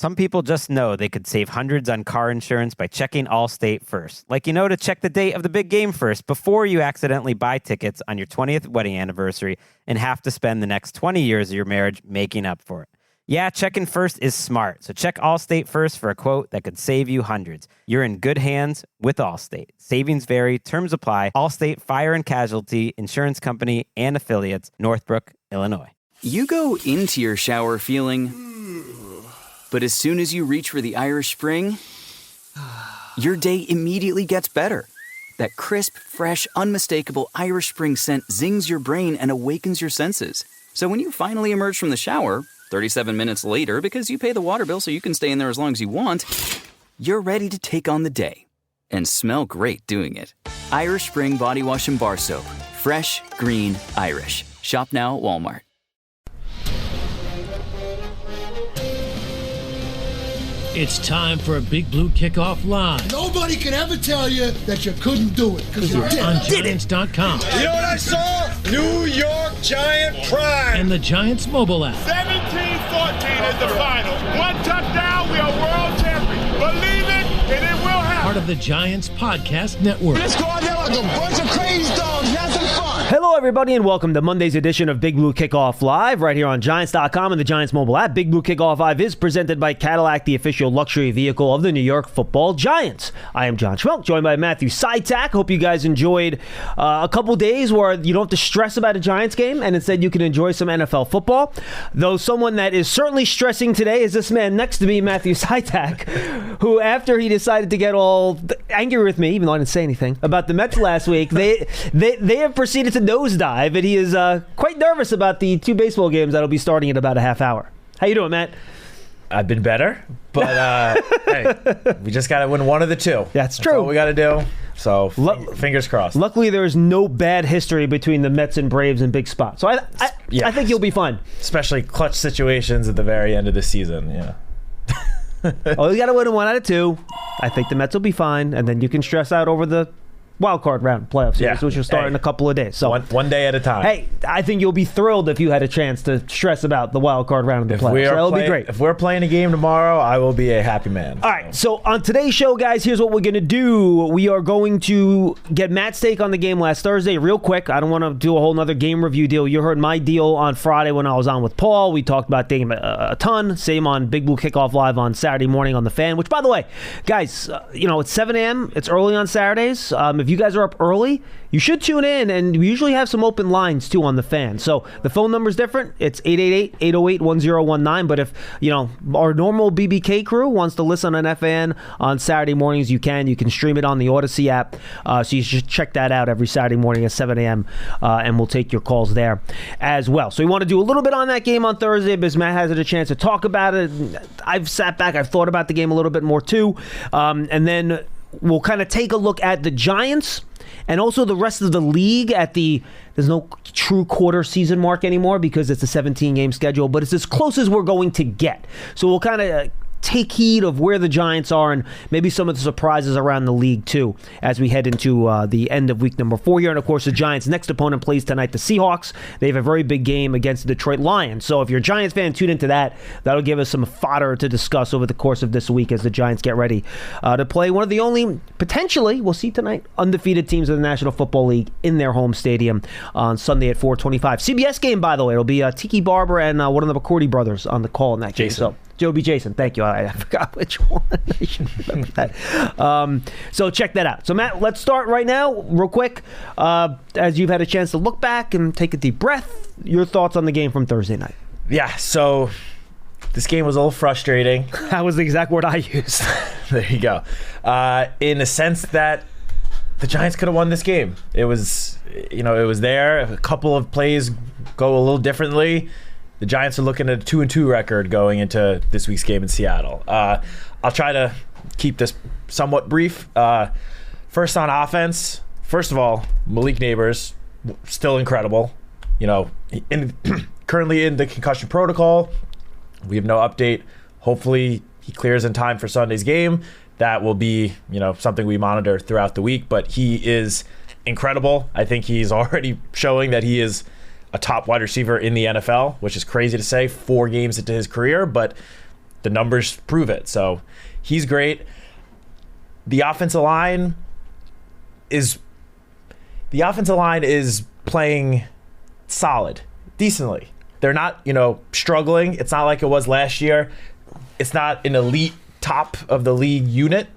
Some people just know they could save hundreds on car insurance by checking Allstate first. Like, to check the date of the big game first before you accidentally buy tickets on your 20th wedding anniversary and have to spend the next 20 years of your marriage making up for it. Yeah, checking first is smart. So check Allstate first for a quote that could save you hundreds. You're in good hands with Allstate. Savings vary. Terms apply. Allstate Fire and Casualty Insurance Company and Affiliates, Northbrook, Illinois. You go into your shower feeling... But as soon as you reach for the Irish Spring, your day immediately gets better. That crisp, fresh, unmistakable Irish Spring scent zings your brain and awakens your senses. So when you finally emerge from the shower, 37 minutes later, because you pay the water bill so you can stay in there as long as you want, you're ready to take on the day. And smell great doing it. Irish Spring Body Wash and Bar Soap. Fresh, green, Irish. Shop now at Walmart. It's time for a Big Blue Kickoff Live. Nobody can ever tell you that you couldn't do it, because you did. On Giants.com. You know what I saw? New York Giant Prime. And the Giants mobile app. 17-14 is the final. One touchdown, we are world champions. Believe it, and it will happen. Part of the Giants Podcast Network. Let's go out there like a bunch of crazy dogs. Have some fun. Hello, everybody, and welcome to Monday's edition of Big Blue Kickoff Live right here on Giants.com and the Giants mobile app. Big Blue Kickoff Live is presented by Cadillac, the official luxury vehicle of the New York Football Giants. I am John Schmeelk, joined by Matthew Citak. Hope you guys enjoyed a couple days where you don't have to stress about a Giants game, and instead you can enjoy some NFL football. Though someone that is certainly stressing today is this man next to me, Matthew Citak, who, after he decided to get all angry with me, even though I didn't say anything, about the Mets last week, they have proceeded to nosedive, and he is quite nervous about the two baseball games that'll be starting in about a half hour. How you doing, Matt? I've been better, but hey, we just got to win one of the two. That's true. That's what we got to do. So fingers crossed. Luckily, there is no bad history between the Mets and Braves in big spots. So I think you'll be fine. Especially clutch situations at the very end of the season. Yeah. Oh, you got to win one out of two. I think the Mets will be fine, and then you can stress out over the wild card round playoff series, which will start in a couple of days. So one day at a time. Hey, I think you'll be thrilled if you had a chance to stress about the wild card round of the playoffs. So that'll be great. If we're playing a game tomorrow, I will be a happy man. All right, so on today's show, guys, here's what we're going to do. We are going to get Matt's take on the game last Thursday real quick. I don't want to do a whole nother game review deal. You heard my deal on Friday when I was on with Paul. We talked about the game a ton. Same on Big Blue Kickoff Live on Saturday morning on The Fan, which, by the way, guys, it's 7 a.m. It's early on Saturdays. If you guys are up early, you should tune in, and we usually have some open lines, too, on The Fan. So the phone number's different. It's 888-808-1019. But if, our normal BBK crew wants to listen on FAN on Saturday mornings, you can. You can stream it on the Odyssey app. So you should check that out every Saturday morning at 7 a.m., and we'll take your calls there as well. So we want to do a little bit on that game on Thursday because Matt has had a chance to talk about it. I've sat back. I've thought about the game a little bit more, too. And then we'll kind of take a look at the Giants and also the rest of the league there's no true quarter season mark anymore because it's a 17-game schedule, but it's as close as we're going to get. So we'll kind of take heed of where the Giants are and maybe some of the surprises around the league, too, as we head into the end of week number 4 here. And, of course, the Giants' next opponent plays tonight, the Seahawks. They have a very big game against the Detroit Lions. So if you're a Giants fan, tune into that. That'll give us some fodder to discuss over the course of this week as the Giants get ready to play one of the only, potentially, we'll see tonight, undefeated teams in the National Football League in their home stadium on Sunday at 4:25. CBS game, by the way. It'll be Tiki Barber and one of the McCourty brothers on the call in that game. So Joby Jason, thank you. I forgot which one. I should remember that. So check that out. So, Matt, let's start right now, real quick. As you've had a chance to look back and take a deep breath, your thoughts on the game from Thursday night. Yeah, so this game was a little frustrating. That was the exact word I used. There you go. In the sense that the Giants could have won this game. It was, it was there. A couple of plays go a little differently. The Giants are looking at a 2-2 record going into this week's game in Seattle. I'll try to keep this somewhat brief. First on offense, first of all, Malik Neighbors, still incredible. Currently in the concussion protocol. We have no update. Hopefully he clears in time for Sunday's game. That will be, something we monitor throughout the week. But he is incredible. I think he's already showing that he is a top wide receiver in the NFL, which is crazy to say 4 games into his career, but the numbers prove it. So he's great. The offensive line is playing solid, decently. They're not, struggling. It's not like it was last year. It's not an elite top of the league unit,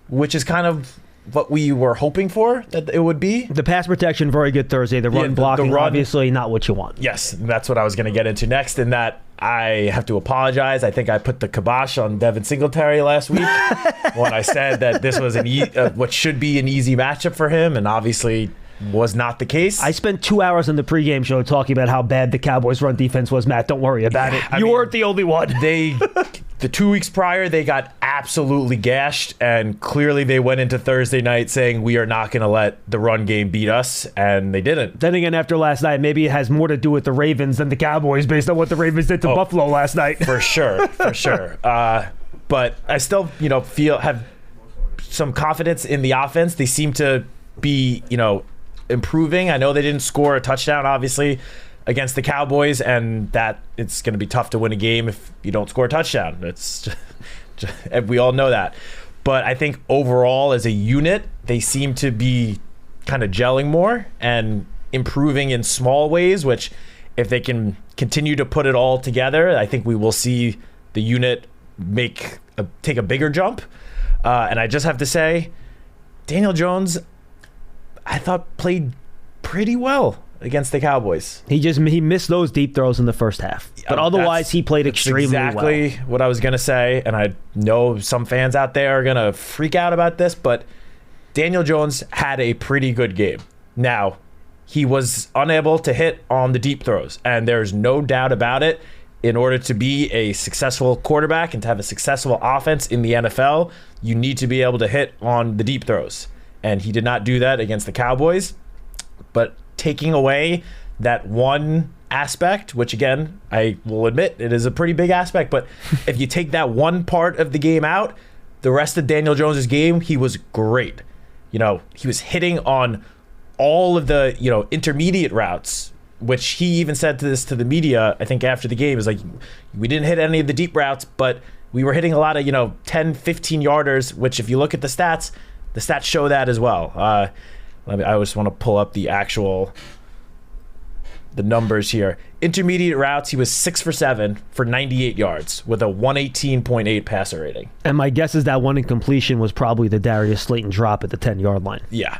which is kind of what we were hoping for that it would be. The pass protection, very good Thursday. The run blocking, obviously not what you want. Yes, that's what I was going to get into next, in that I have to apologize. I think I put the kibosh on Devin Singletary last week when I said that this was what should be an easy matchup for him, and obviously was not the case. I spent 2 hours on the pregame show talking about how bad the Cowboys' run defense was. Matt, don't worry about it. You weren't the only one. The 2 weeks prior, they got absolutely gashed, and clearly they went into Thursday night saying, we are not going to let the run game beat us, and they didn't. Then again, after last night, maybe it has more to do with the Ravens than the Cowboys based on what the Ravens did to Buffalo last night. For sure. But I still, have some confidence in the offense. They seem to be, improving. I know they didn't score a touchdown, obviously, against the Cowboys, and that it's going to be tough to win a game if you don't score a touchdown. It's we all know that. But I think overall, as a unit, they seem to be kind of gelling more and improving in small ways, which if they can continue to put it all together, I think we will see the unit take a bigger jump. And I just have to say, Daniel Jones, I thought played pretty well against the Cowboys. He missed those deep throws in the first half, but otherwise he played extremely well. Exactly what I was going to say, and I know some fans out there are going to freak out about this, but Daniel Jones had a pretty good game. Now, he was unable to hit on the deep throws, and there's no doubt about it. In order to be a successful quarterback and to have a successful offense in the NFL, you need to be able to hit on the deep throws. And he did not do that against the Cowboys. But taking away that one aspect, which again, I will admit, it is a pretty big aspect, but if you take that one part of the game out, the rest of Daniel Jones' game, he was great. He was hitting on all of the, intermediate routes, which he even said to the media, I think after the game, is like, we didn't hit any of the deep routes, but we were hitting a lot of, 10, 15 yarders, which if you look at the stats show that as well. I just want to pull up the numbers here. Intermediate routes, he was 6 for 7 for 98 yards with a 118.8 passer rating. And my guess is that one incompletion was probably the Darius Slayton drop at the 10-yard line. Yeah.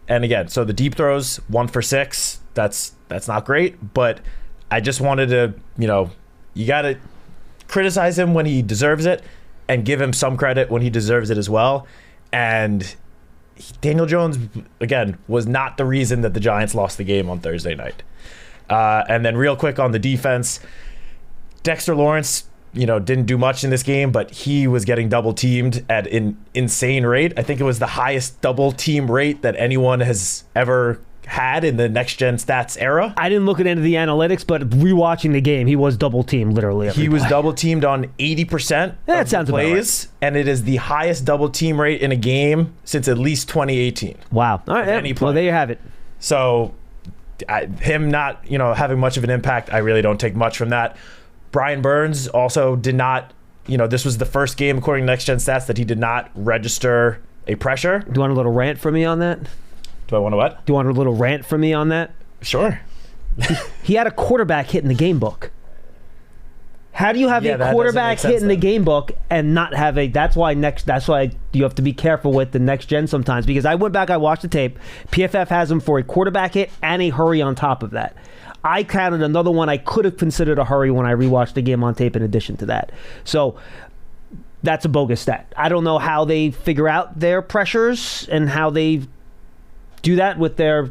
And again, so the deep throws, 1 for 6. That's not great, but I just wanted to, you got to criticize him when he deserves it and give him some credit when he deserves it as well. And Daniel Jones, again, was not the reason that the Giants lost the game on Thursday night. And then real quick on the defense, Dexter Lawrence, didn't do much in this game, but he was getting double teamed at an insane rate. I think it was the highest double team rate that anyone has ever had in the next gen stats era. I didn't look at any of the analytics, but rewatching the game, he was double teamed literally every He was play. double teamed on 80% of the plays, and it is the highest double team rate in a game since at least 2018. Wow. All right. Well, there you have it. So him not, having much of an impact, I really don't take much from that. Brian Burns also did not, this was the first game according to Next Gen Stats that he did not register a pressure. Do you want a little rant from me on that? Do I want to what? Do you want a little rant from me on that? Sure. He had a quarterback hit in the game book. How do you have a quarterback hit in the game book and not have a? That's why you have to be careful with the next gen sometimes, because I went back, I watched the tape. PFF has him for a quarterback hit and a hurry on top of that. I counted another one I could have considered a hurry when I rewatched the game on tape in addition to that. So that's a bogus stat. I don't know how they figure out their pressures and how they do that with their,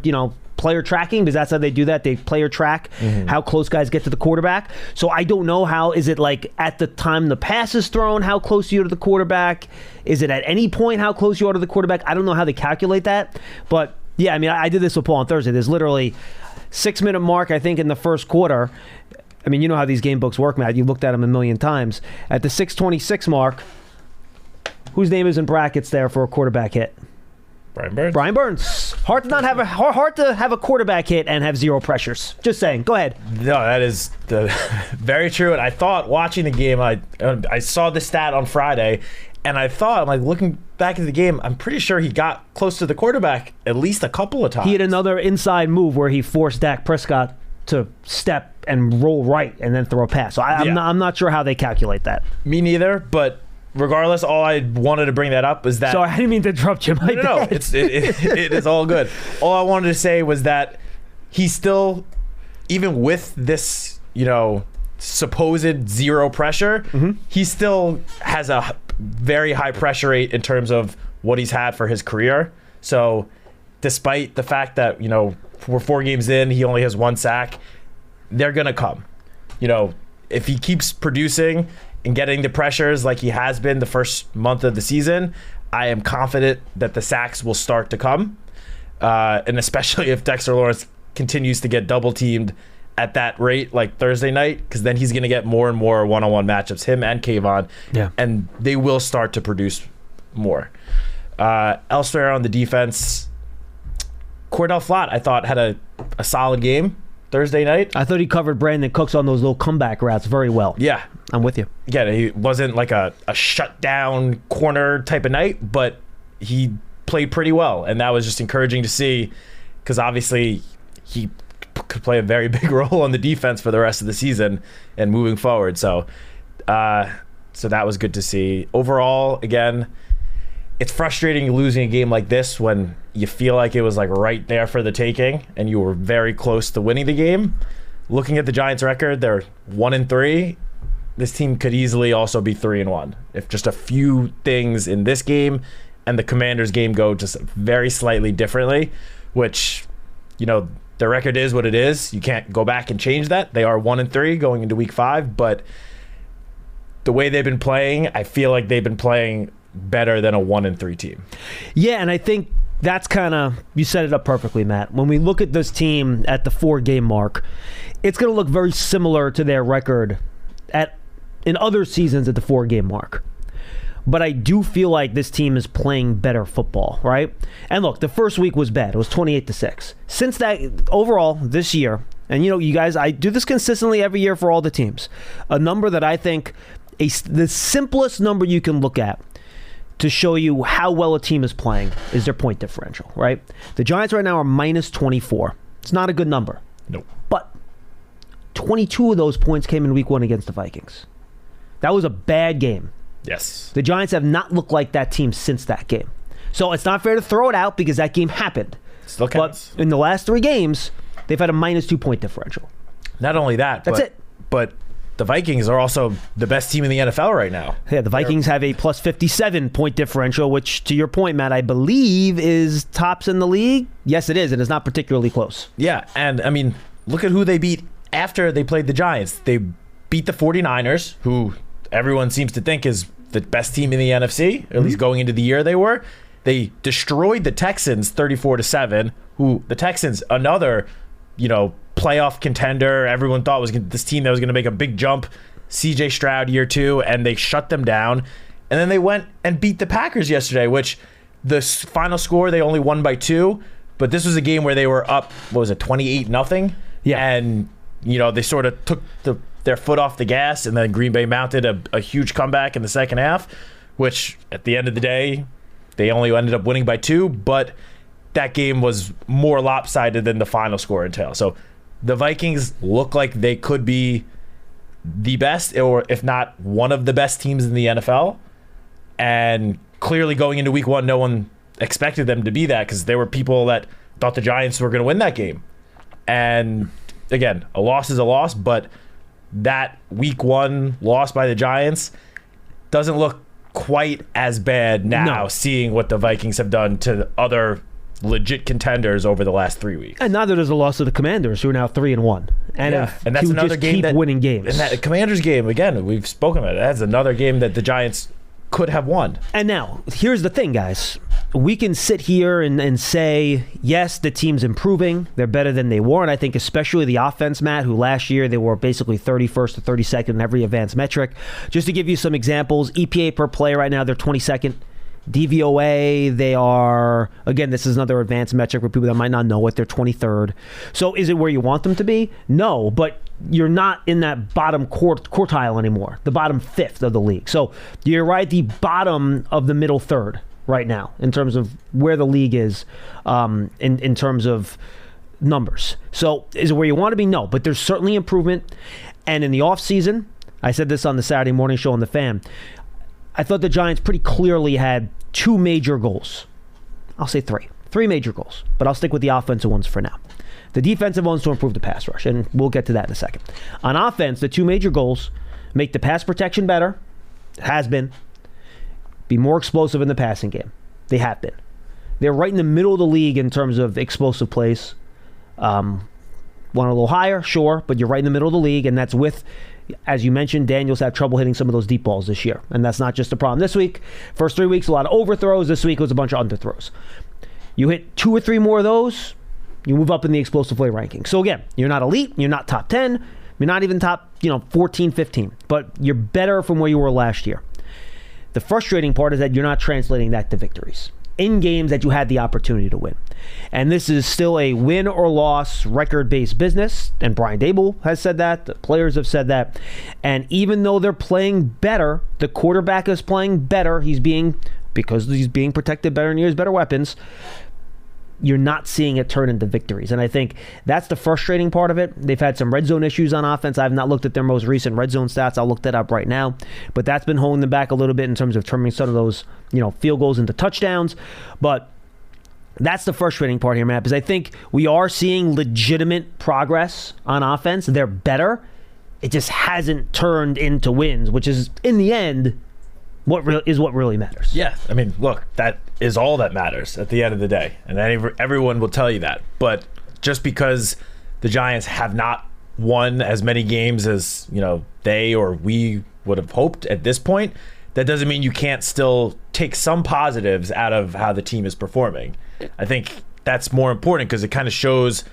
player tracking, because that's how they do that. They player track how close guys get to the quarterback. So I don't know how, is it like at the time the pass is thrown, how close you are to the quarterback? Is it at any point how close you are to the quarterback? I don't know how they calculate that. But yeah, I did this with Paul on Thursday. There's literally 6-minute mark, I think, in the first quarter. You know how these game books work, Matt. You looked at them a million times. At the 6:26 mark, whose name is in brackets there for a quarterback hit? Brian Burns. Brian Burns. Hard to have a quarterback hit and have zero pressures. Just saying. Go ahead. No, that is very true. And I thought watching the game, I saw the stat on Friday, and I thought, I'm like, looking back at the game, I'm pretty sure he got close to the quarterback at least a couple of times. He had another inside move where he forced Dak Prescott to step and roll right and then throw a pass. So I'm not sure how they calculate that. Me neither, but regardless, all I wanted to bring that up was that... Sorry, I didn't mean to interrupt you. No, it is all good. All I wanted to say was that he still, even with this, supposed zero pressure, he still has a very high pressure rate in terms of what he's had for his career. So despite the fact that, we're 4 games in, he only has 1 sack, they're going to come. If he keeps producing and getting the pressures like he has been the first month of the season, I am confident that the sacks will start to come. And especially if Dexter Lawrence continues to get double teamed at that rate like Thursday night, because then he's going to get more and more one-on-one matchups, him and Kayvon, and they will start to produce more. Elsewhere on the defense, Cordell Flott, I thought, had a solid game Thursday night. I thought he covered Brandon Cooks on those little comeback routes very well. Yeah. I'm with you. Yeah, he wasn't like a shutdown corner type of night, but he played pretty well, and that was just encouraging to see, because obviously he could play a very big role on the defense for the rest of the season and moving forward. So that was good to see. Overall, again, it's frustrating losing a game like this when you feel like it was like right there for the taking and you were very close to winning the game. Looking at the Giants' record, they're 1-3. This team could easily also be 3-1 if just a few things in this game and the Commanders game go just very slightly differently, which, the record is what it is. You can't go back and change that. They are 1-3 going into week 5, but the way they've been playing, I feel like they've been playing better than a 1-3 team. Yeah, and I think that's you set it up perfectly, Matt. When we look at this team at the 4-game mark, it's going to look very similar to their record in other seasons at the 4-game mark. But I do feel like this team is playing better football, right? And look, the first week was bad. It was 28-6. Since that, overall, this year, and you guys, I do this consistently every year for all the teams, a number that I think the simplest number you can look at to show you how well a team is playing is their point differential, right? The Giants right now are -24. It's not a good number. Nope. But 22 of those points came in week 1 against the Vikings. That was a bad game. Yes. The Giants have not looked like that team since that game. So it's not fair to throw it out because that game happened. Still counts. But in the last 3 games, they've had a -2 point differential. Not only that, That's it. But the Vikings are also the best team in the NFL right now. Yeah, the Vikings have a +57 point differential, which, to your point, Matt, I believe is tops in the league. Yes, it is, and it's not particularly close. Yeah, and I mean, look at who they beat after they played the Giants. They beat the 49ers, who everyone seems to think is the best team in the NFC, or at least going into the year they were. They destroyed the Texans 34-7, who the Texans, another, playoff contender. Everyone thought was this team that was going to make a big jump. CJ Stroud year 2, and they shut them down. And then they went and beat the Packers yesterday, which the final score, they only won by 2. But this was a game where they were up, 28-0? Yeah. And, they sort of took their foot off the gas, and then Green Bay mounted a huge comeback in the second half, which at the end of the day, they only ended up winning by 2. But that game was more lopsided than the final score entailed. So the Vikings look like they could be the best, or if not one of the best teams in the NFL. And clearly going into week 1, no one expected them to be that, because there were people that thought the Giants were going to win that game. And again, a loss is a loss, but that week 1 loss by the Giants doesn't look quite as bad now, seeing what the Vikings have done to other legit contenders over the last 3 weeks. And neither does a loss to the Commanders, who are now 3-1. And that's another game keep winning games. And that Commanders game, again, we've spoken about it. That's another game that the Giants could have won. And now, here's the thing, guys. We can sit here and say, yes, the team's improving. They're better than they were. And I think especially the offense, Matt, who last year they were basically 31st to 32nd in every advanced metric. Just to give you some examples, EPA per play right now, they're 22nd. DVOA, they are, again, this is another advanced metric for people that might not know it, they're 23rd. So is it where you want them to be? No, but you're not in that bottom quartile anymore, the bottom fifth of the league. So you're right at the bottom of the middle third right now in terms of where the league is in terms of numbers. So is it where you want to be? No, but there's certainly improvement. And in the offseason, I said this on the Saturday morning show on The Fan, I thought the Giants pretty clearly had two major goals. I'll say three major goals, but I'll stick with the offensive ones for now. The defensive ones to improve the pass rush, and we'll get to that in a second. On offense, the two major goals: make the pass protection better, has been, be more explosive in the passing game. They have been. They're right in the middle of the league in terms of explosive plays. Want a little higher? Sure, but you're right in the middle of the league, and that's with, as you mentioned, Daniels had trouble hitting some of those deep balls this year, and that's not just a problem this week. First 3 weeks, a lot of overthrows. This week was a bunch of underthrows. You hit 2 or 3 more of those, you move up in the explosive play ranking. So again, you're not elite, you're not top 10, you're not even top 14, 15, but you're better from where you were last year. The frustrating part is that you're not translating that to victories in games that you had the opportunity to win. And this is still a win or loss record-based business, and Brian Dable has said that, the players have said that, and even though they're playing better, the quarterback is playing better, because he's being protected better and he has better weapons, you're not seeing it turn into victories. And I think that's the frustrating part of it. They've had some red zone issues on offense. I've not looked at their most recent red zone stats. I'll look that up right now. But that's been holding them back a little bit in terms of turning some of those, field goals into touchdowns. But that's the frustrating part here, Matt, because I think we are seeing legitimate progress on offense. They're better. It just hasn't turned into wins, which is, in the end, what really matters. Yeah, I mean, look, that is all that matters at the end of the day, and everyone will tell you that. But just because the Giants have not won as many games as they or we would have hoped at this point, that doesn't mean you can't still take some positives out of how the team is performing. I think that's more important because it kind of shows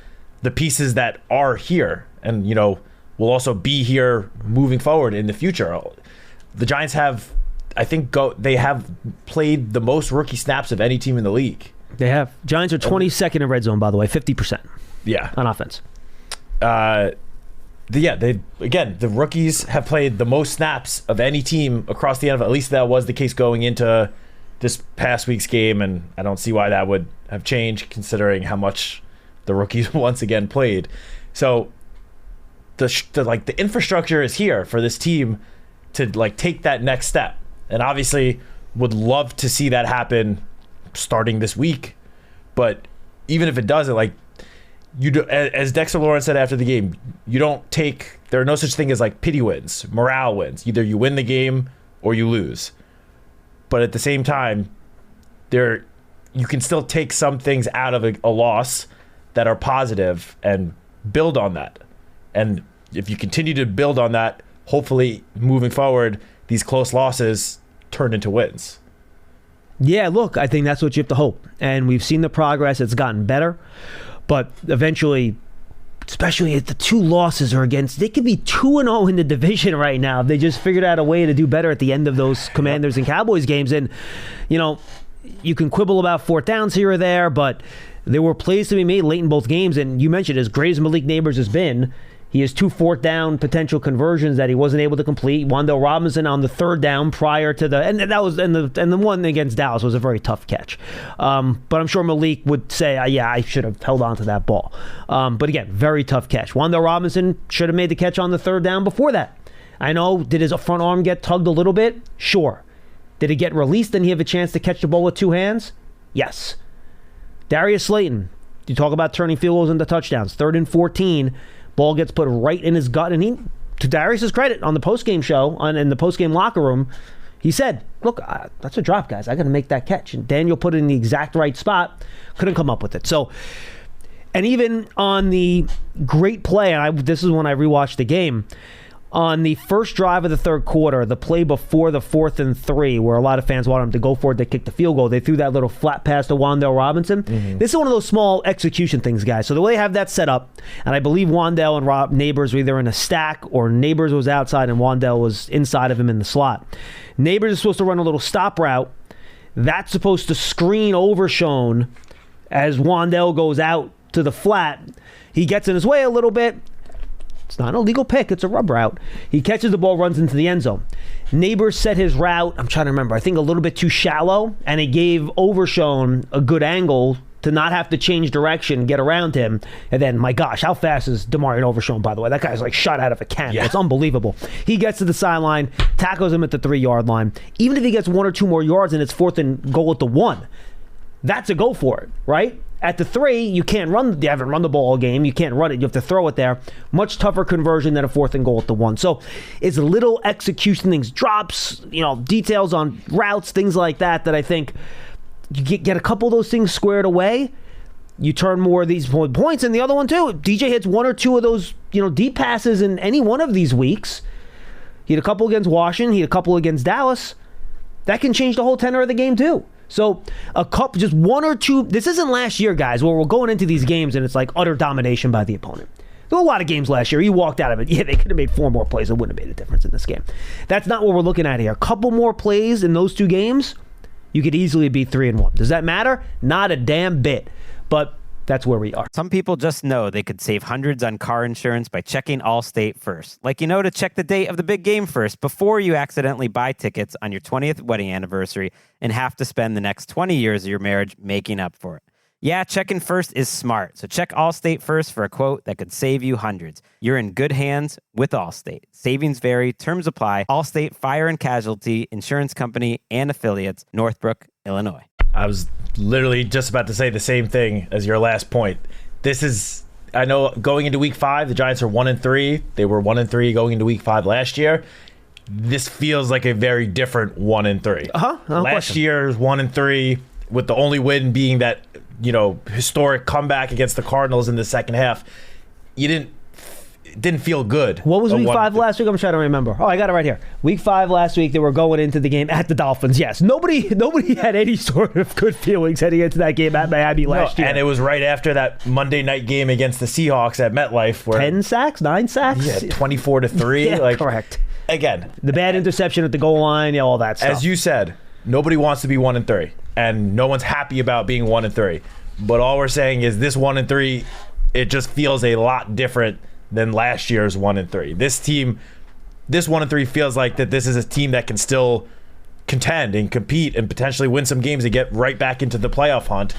the pieces that are here and will also be here moving forward in the future. The Giants have, I think, they have played the most rookie snaps of any team in the league. They have. Giants are 22nd in red zone, by the way, 50%. Yeah, on offense. The rookies have played the most snaps of any team across the NFL. At least that was the case going into this past week's game, and I don't see why that would have changed considering how much the rookies once again played. So the infrastructure is here for this team to take that next step. And obviously would love to see that happen starting this week. But even if it doesn't, as Dexter Lawrence said after the game, there are no such thing as pity wins, morale wins. Either you win the game or you lose. But at the same time, you can still take some things out of a loss that are positive and build on that. And if you continue to build on that, hopefully moving forward, these close losses turn into wins. Yeah, look, I think that's what you have to hope. And we've seen the progress. It's gotten better. But eventually, especially if the two losses are against, they could be 2-0 in the division right now if they just figured out a way to do better at the end of those Commanders and Cowboys games. And, you can quibble about fourth downs here or there, but there were plays to be made late in both games. And you mentioned, as great as Malik Neighbors has been, he has 2 fourth down potential conversions that he wasn't able to complete. Wan'Dale Robinson on the third down prior to the one against Dallas was a very tough catch. But I'm sure Malik would say, I should have held on to that ball. But again, very tough catch. Wan'Dale Robinson should have made the catch on the third down before that. I know, did his front arm get tugged a little bit? Sure. Did it get released and he have a chance to catch the ball with 2 hands? Yes. Darius Slayton, you talk about turning field goals into touchdowns. 3rd and 14. Ball gets put right in his gut, and he, to Darius's credit, on the postgame show, in the postgame locker room, he said, look, that's a drop, guys. I got to make that catch. And Daniel put it in the exact right spot. Couldn't come up with it. So, and even on the great play, and this is when I rewatched the game, on the first drive of the third quarter, the play before the 4th and 3, where a lot of fans wanted him to go for it, they kicked the field goal. They threw that little flat pass to Wan'Dale Robinson. Mm-hmm. This is one of those small execution things, guys. So the way they have that set up, and I believe Wan'Dale and Neighbors were either in a stack or Neighbors was outside and Wan'Dale was inside of him in the slot. Neighbors is supposed to run a little stop route That's supposed to screen Overshown as Wandell goes out to the flat. He gets in his way a little bit. It's not an illegal pick. It's a rub route. He catches the ball, runs into the end zone. Neighbors set his route, I'm trying to remember, I think a little bit too shallow, and it gave Overshown a good angle to not have to change direction, get around him. And then, my gosh, how fast is Demarion Overshown, by the way? That guy's like shot out of a cannon. Yeah. It's unbelievable. He gets to the sideline, tackles him at the 3-yard line. Even if he gets 1 or 2 more yards and it's 4th and goal at the 1, that's a go for it, right? At the 3, you can't run. You haven't run the ball all game. You can't run it. You have to throw it there. Much tougher conversion than a 4th and goal at the 1. So it's little execution things, drops, details on routes, things like that I think you get a couple of those things squared away. You turn more of these points. And the other one, too, DJ hits 1 or 2 of those deep passes in any one of these weeks. He had a couple against Washington. He had a couple against Dallas. That can change the whole tenor of the game, too. So a couple, just 1 or 2. This isn't last year, guys, where we're going into these games and it's like utter domination by the opponent. There were a lot of games last year. He walked out of it. Yeah, they could have made 4 more plays. It wouldn't have made a difference in this game. That's not what we're looking at here. A couple more plays in those 2 games, you could easily be 3-1. Does that matter? Not a damn bit. But that's where we are. Some people just know they could save hundreds on car insurance by checking Allstate first. Like to check the date of the big game first before you accidentally buy tickets on your 20th wedding anniversary and have to spend the next 20 years of your marriage making up for it. Yeah, checking first is smart. So check Allstate first for a quote that could save you hundreds. You're in good hands with Allstate. Savings vary. Terms apply. Allstate Fire and Casualty Insurance Company and Affiliates, Northbrook, Illinois. I was literally just about to say the same thing as your last point. I know going into week 5, the Giants are 1-3. They were 1-3 going into week 5 last year. This feels like a very different 1-3. Last year's 1-3, with the only win being that historic comeback against the Cardinals in the second half. It didn't feel good. What was week 5 last week? I'm trying to remember. Oh, I got it right here. Week 5 last week, they were going into the game at the Dolphins. Yes. Nobody had any sort of good feelings heading into that game at Miami last year. And it was right after that Monday night game against the Seahawks at MetLife. Where 10 sacks? 9 sacks? Yeah, 24-3. Yeah, correct. Again. The bad interception at the goal line, all that stuff. As you said, nobody wants to be 1-3. And no one's happy about being 1-3. But all we're saying is this 1-3, it just feels a lot different than last year's 1-3. This 1-3 feels like that this is a team that can still contend and compete and potentially win some games and get right back into the playoff hunt.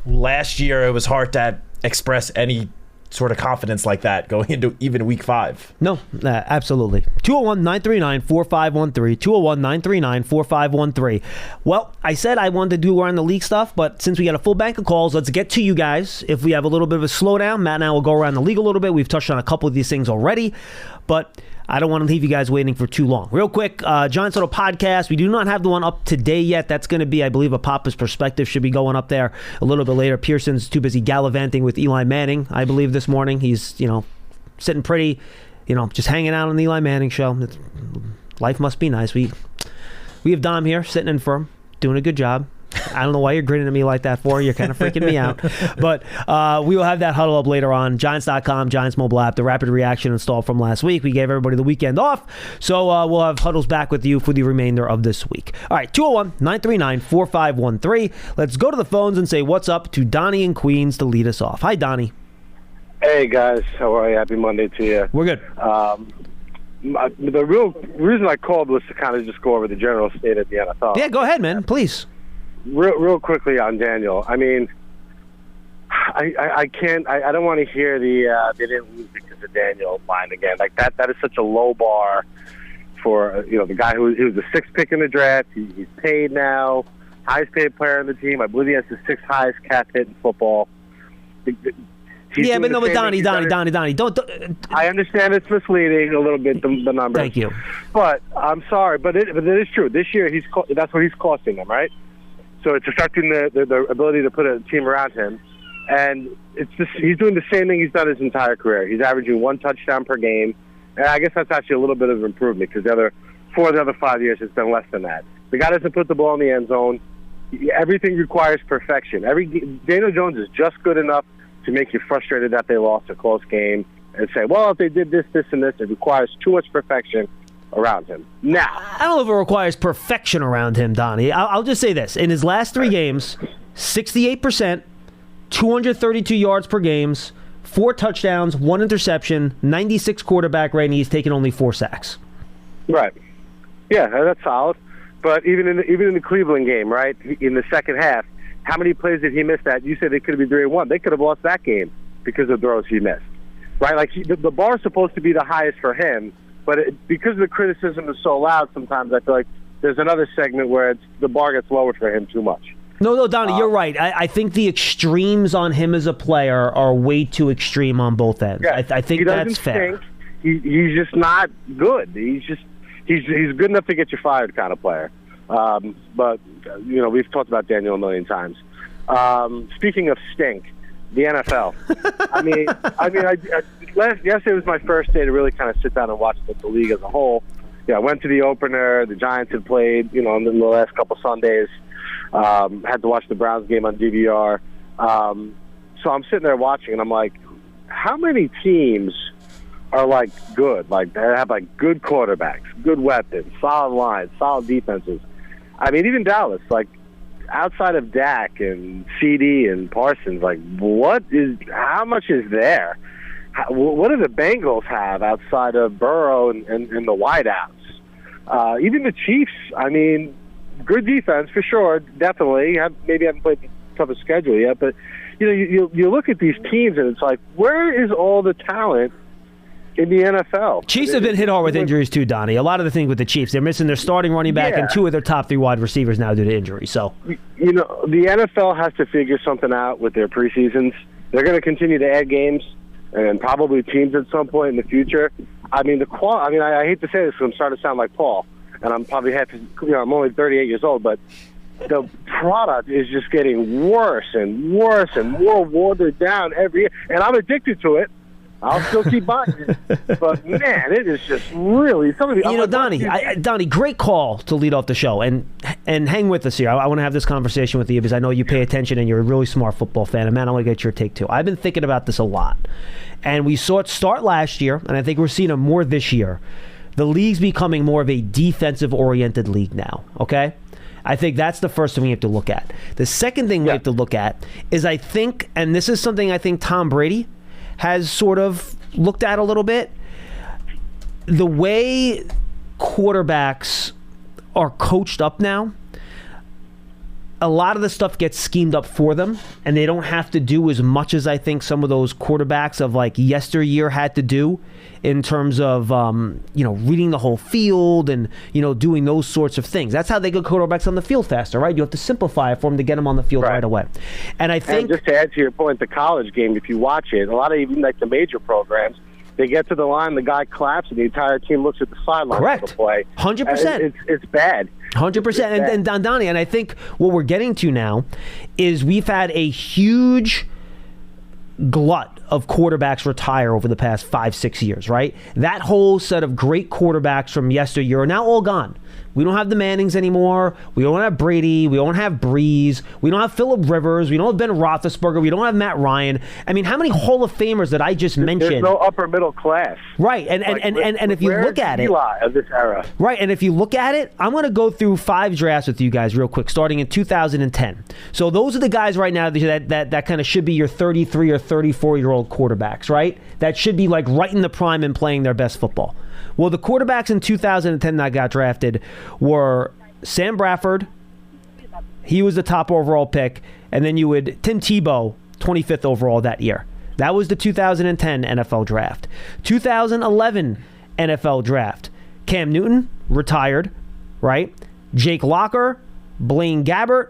Last year, it was hard to express any sort of confidence like that going into even week 5. No, absolutely. 201-939-4513. 201-939-4513. Well, I said I wanted to do around the league stuff, but since we got a full bank of calls, let's get to you guys. If we have a little bit of a slowdown, Matt and I will go around the league a little bit. We've touched on a couple of these things already, but I don't want to leave you guys waiting for too long. Real quick, Giants Huddle podcast. We do not have the one up today yet. That's going to be, I believe, a Papa's Perspective should be going up there a little bit later. Pearson's too busy gallivanting with Eli Manning, I believe, this morning. He's, sitting pretty, just hanging out on the Eli Manning show. Life must be nice. We have Dom here sitting in for him, doing a good job. I don't know why you're grinning at me like that for. You're kind of freaking me out. But we will have that huddle up later on. Giants.com, Giants mobile app, the rapid reaction installed from last week. We gave everybody the weekend off. So we'll have huddles back with you for the remainder of this week. All right, 201-939-4513. Let's go to the phones and say what's up to Donnie in Queens to lead us off. Hi, Donnie. Hey, guys. How are you? Happy Monday to you. We're good. The real reason I called was to kind of just go over the general state of the NFL. Yeah, go ahead, man. Please. Real quickly on Daniel. I mean, I can't. I don't want to hear the they didn't lose because of Daniel line again. Like that is such a low bar for the guy who was the 6th pick in the draft. He's paid now, highest paid player on the team. I believe he has the 6th highest cap hit in football. But Donnie, don't. I understand it's misleading a little bit, the numbers. Thank you. But I'm sorry, but it is true. This year, that's what he's costing them, right? So it's affecting the ability to put a team around him. And it's just he's doing the same thing he's done his entire career. He's averaging 1 touchdown per game. And I guess that's actually a little bit of improvement because the other 5 years has been less than that. The guy doesn't put the ball in the end zone. Everything requires perfection. Daniel Jones is just good enough to make you frustrated that they lost a close game and say, well, if they did this, this, and this, it requires too much perfection around him. Now, I don't know if it requires perfection around him, Donnie. I'll just say this. In his last 3 games, 68%, 232 yards per games, 4 touchdowns, 1 interception, 96 quarterback rating. He's taken only 4 sacks. right. Yeah, that's solid. But even in the Cleveland game, right, in the second half, how many plays did he miss that? You said they could have been 3-1. They could have lost that game because of throws he missed. Right? Like, the bar is supposed to be the highest for him, but because the criticism is so loud sometimes, I feel like there's another segment where the bar gets lowered for him too much. No, Donnie, you're right. I think the extremes on him as a player are way too extreme on both ends. Yeah, I think that's fair. He's just not good. He's good enough to get you fired kind of player. But, we've talked about Daniel a million times. Speaking of stink, the NFL. Yesterday was my first day to really kind of sit down and watch the league as a whole. I went to the opener. The Giants had played, in the last couple Sundays. Had to watch the Browns game on DVR. So I'm sitting there watching, and I'm like, how many teams are, like, good? Like, they have, like, good quarterbacks, good weapons, solid lines, solid defenses. I mean, even Dallas, like, outside of Dak and CD and Parsons, like, how much is there? What do the Bengals have outside of Burrow and the wideouts? Even the Chiefs, I mean, good defense for sure, definitely. Maybe haven't played the toughest schedule yet, but you look at these teams and it's like, where is all the talent in the NFL? Chiefs have been hit hard with injuries too, Donnie. A lot of the things with the Chiefs, they're missing their starting running back and 2 of their top 3 wide receivers now due to injury. So, the NFL has to figure something out with their preseasons. They're going to continue to add games and probably teams at some point in the future. I mean, I hate to say this because I'm starting to sound like Paul, and I'm probably I'm only 38 years old, but the product is just getting worse and worse and more watered down every year, and I'm addicted to it. I'll still keep buying it, but man, it is just really something. Donnie, great call to lead off the show, and hang with us here. I want to have this conversation with you because I know you pay attention and you're a really smart football fan. And man, I want to get your take too. I've been thinking about this a lot, and we saw it start last year, and I think we're seeing it more this year. The league's becoming more of a defensive-oriented league now. Okay. I think that's the first thing we have to look at. The second thing we have to look at is, I think, and this is something I think Tom Brady has sort of looked at a little bit, the way quarterbacks are coached up now. A lot of the stuff gets schemed up for them, and they don't have to do as much as I think some of those quarterbacks of like yesteryear had to do in terms of reading the whole field and doing those sorts of things. That's how they get quarterbacks on the field faster, right? You have to simplify it for them to get them on the field right away. And I think, and just to add to your point, the college game, if you watch it, a lot of even like the major programs, they get to the line, the guy claps, and the entire team looks at the sideline for the play. 100%. It's bad. 100%. And Donnie, and I think what we're getting to now is we've had a huge glut of quarterbacks retire over the past 5-6 years, right? That whole set of great quarterbacks from yesteryear are now all gone. We don't have the Mannings anymore. We don't have Brady. We don't have Breeze. We don't have Phillip Rivers. We don't have Ben Roethlisberger. We don't have Matt Ryan. I mean, how many Hall of Famers that I just mentioned? There's no upper middle class. Right, and if you look at it, Eli of this era. Right, and if you look at it, I'm going to go through 5 drafts with you guys real quick, starting in 2010. So those are the guys right now that kind of should be your 33 or 34-year-old quarterbacks, right? That should be like right in the prime and playing their best football. Well, the quarterbacks in 2010 that got drafted were Sam Bradford. He was the top overall pick. And then you had Tim Tebow, 25th overall that year. That was the 2010 NFL draft. 2011 NFL draft. Cam Newton, retired, right? Jake Locker, Blaine Gabbert,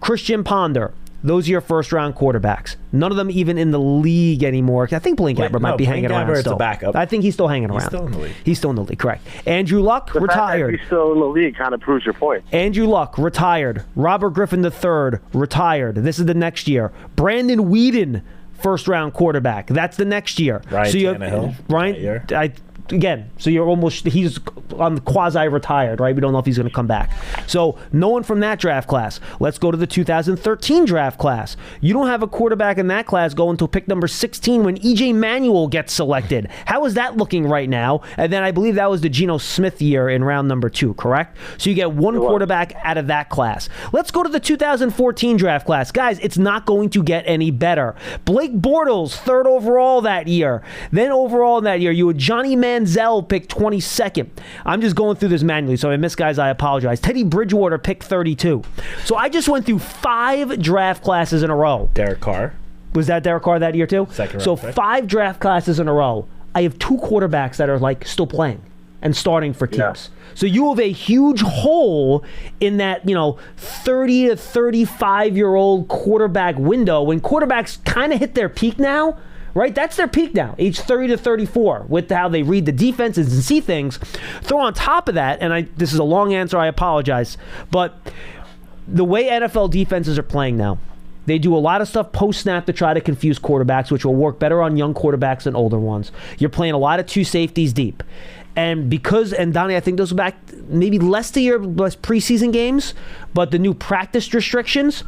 Christian Ponder. Those are your first-round quarterbacks. None of them even in the league anymore. I think Blaine Gabbert might be hanging around still. Blaine Gabbert's a backup. I think he's still hanging around. He's still in the league. He's still in the league, correct. Andrew Luck, retired. The fact that he's still in the league kind of proves your point. Andrew Luck, retired. Robert Griffin III, retired. This is the next year. Brandon Weeden, first-round quarterback. That's the next year. Ryan Tannehill. again, so he's on quasi-retired, right? We don't know if he's going to come back. So no one from that draft class. Let's go to the 2013 draft class. You don't have a quarterback in that class go until pick number 16 when E.J. Manuel gets selected. How is that looking right now? And then I believe that was the Geno Smith year in round number 2, correct? So you get one quarterback out of that class. Let's go to the 2014 draft class. Guys, it's not going to get any better. Blake Bortles, 3rd overall that year. Then overall in that year, you had Johnny Manziel picked 22nd. I'm just going through this manually, so if I miss guys, I apologize. Teddy Bridgewater picked 32. So I just went through 5 draft classes in a row. Derek Carr. Was that Derek Carr that year too? Second round. So 5 draft classes in a row. I have 2 quarterbacks that are like still playing and starting for teams. Yeah. So you have a huge hole in that, 30 to 35-year-old quarterback window when quarterbacks kind of hit their peak now. Right? That's their peak now, age 30 to 34, with how they read the defenses and see things. Throw on top of that, and this is a long answer, I apologize, but the way NFL defenses are playing now, they do a lot of stuff post-snap to try to confuse quarterbacks, which will work better on young quarterbacks than older ones. You're playing a lot of 2 safeties deep. And Donnie, I think those go back maybe less preseason games, but the new practice restrictions,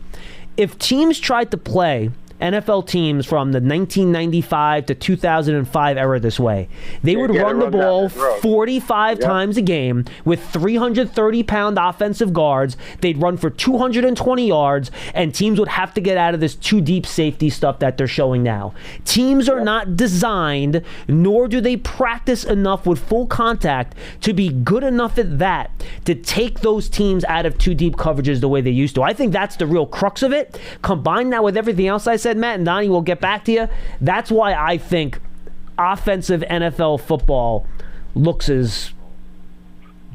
if teams tried to play NFL teams from the 1995 to 2005 era this way, they would run the ball 45 times a game with 330-pound offensive guards. They'd run for 220 yards, and teams would have to get out of this 2-deep safety stuff that they're showing now. Teams are not designed, nor do they practice enough with full contact to be good enough at that to take those teams out of 2-deep coverages the way they used to. I think that's the real crux of it. Combine that with everything else I said, Matt, and Donnie, we'll get back to you. That's why I think offensive NFL football looks as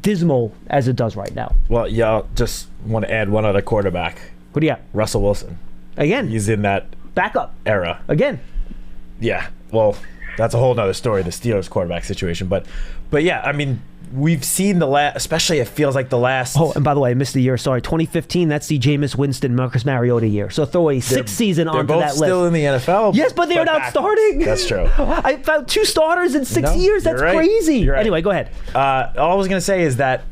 dismal as it does right now. Well, yeah, just want to add one other quarterback. What do you got? Russell Wilson. Again. He's in that backup era. Again. Yeah. Well, that's a whole nother story, the Steelers quarterback situation. But yeah, I mean, we've seen especially it feels like the last... Oh, and by the way, I missed the year. Sorry, 2015, that's the Jameis Winston, Marcus Mariota year. So throw a 6th season onto that list. They're both still in the NFL. Yes, but they're not starting. That's true. I found 2 starters in 6 years. That's crazy. You're right. Anyway, go ahead. All I was going to say is that,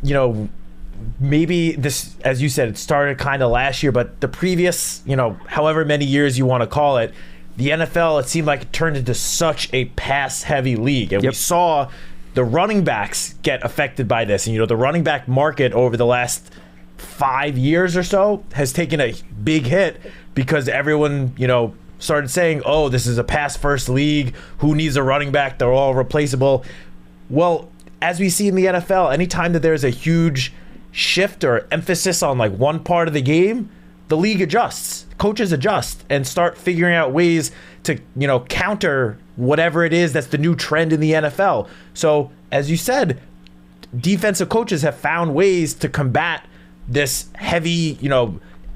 maybe this, as you said, it started kind of last year, but the previous, however many years you want to call it, the NFL, it seemed like it turned into such a pass-heavy league. And we saw the running backs get affected by this. And, the running back market over the last 5 years or so has taken a big hit because everyone, started saying, oh, this is a pass-first league. Who needs a running back? They're all replaceable. Well, as we see in the NFL, anytime that there's a huge shift or emphasis on like one part of the game, the league adjusts. Coaches adjust and start figuring out ways to, counter whatever it is that's the new trend in the NFL. So, as you said, defensive coaches have found ways to combat this heavy,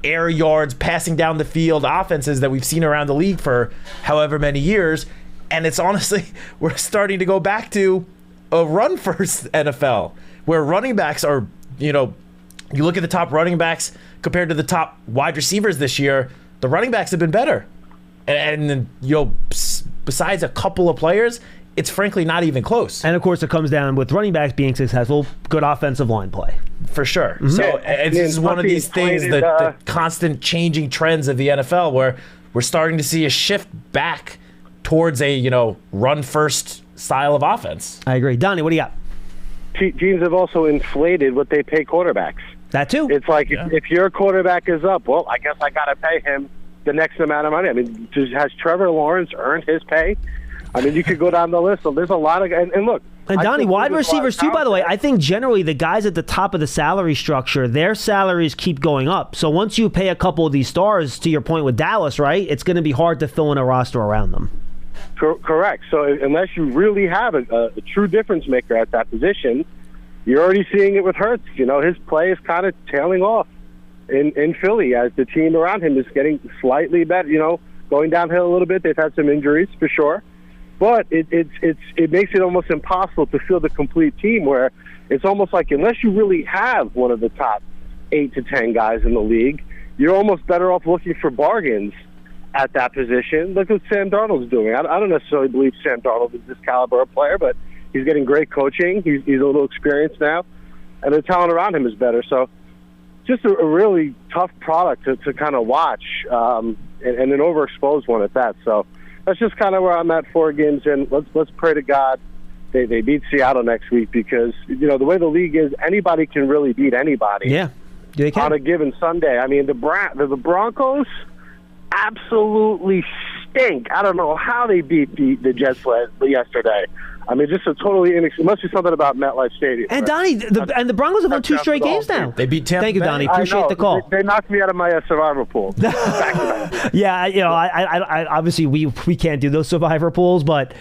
air yards, passing down the field offenses that we've seen around the league for however many years. And it's honestly, we're starting to go back to a run-first NFL where running backs are, you look at the top running backs compared to the top wide receivers this year, the running backs have been better. And besides a couple of players, it's frankly not even close. And of course, it comes down with running backs being successful, good offensive line play. For sure. Mm-hmm. So it's just one of these things, the constant changing trends of the NFL where we're starting to see a shift back towards a, run-first style of offense. I agree. Donnie, what do you got? Teams have also inflated what they pay quarterbacks. That too. It's like if your quarterback is up, well, I guess I got to pay him the next amount of money. I mean, has Trevor Lawrence earned his pay? I mean, you could go down the list. So there's a lot of and look. And Donnie, wide receivers too, by the way. I think generally the guys at the top of the salary structure, their salaries keep going up. So once you pay a couple of these stars, to your point with Dallas, right, it's going to be hard to fill in a roster around them. Correct. So unless you really have a true difference maker at that position, you're already seeing it with Hurts. His play is kind of tailing off in Philly as the team around him is getting slightly better, going downhill a little bit. They've had some injuries for sure. But it makes it almost impossible to field a complete team where it's almost like unless you really have one of the top 8 to 10 guys in the league, you're almost better off looking for bargains at that position. Look what Sam Darnold's doing. I don't necessarily believe Sam Darnold is this caliber of player, but He's getting great coaching. He's a little experienced now, and the talent around him is better. So just a really tough product to kind of watch, and an overexposed one at that. So that's just kind of where I'm at 4 games in. Let's pray to God they beat Seattle next week, because, you know, the way the league is, anybody can really beat anybody. Yeah, they can. On a given Sunday. I mean, the Broncos absolutely stink. I don't know how they beat the Jets yesterday. I mean, just a totally it must be something about MetLife Stadium. And Donnie, the Broncos have won 2 straight games now. They beat Tampa Thank you, Bay. Donnie. Appreciate the call. They knocked me out of my survivor pool. Yeah, you know, I obviously we can't do those survivor pools, but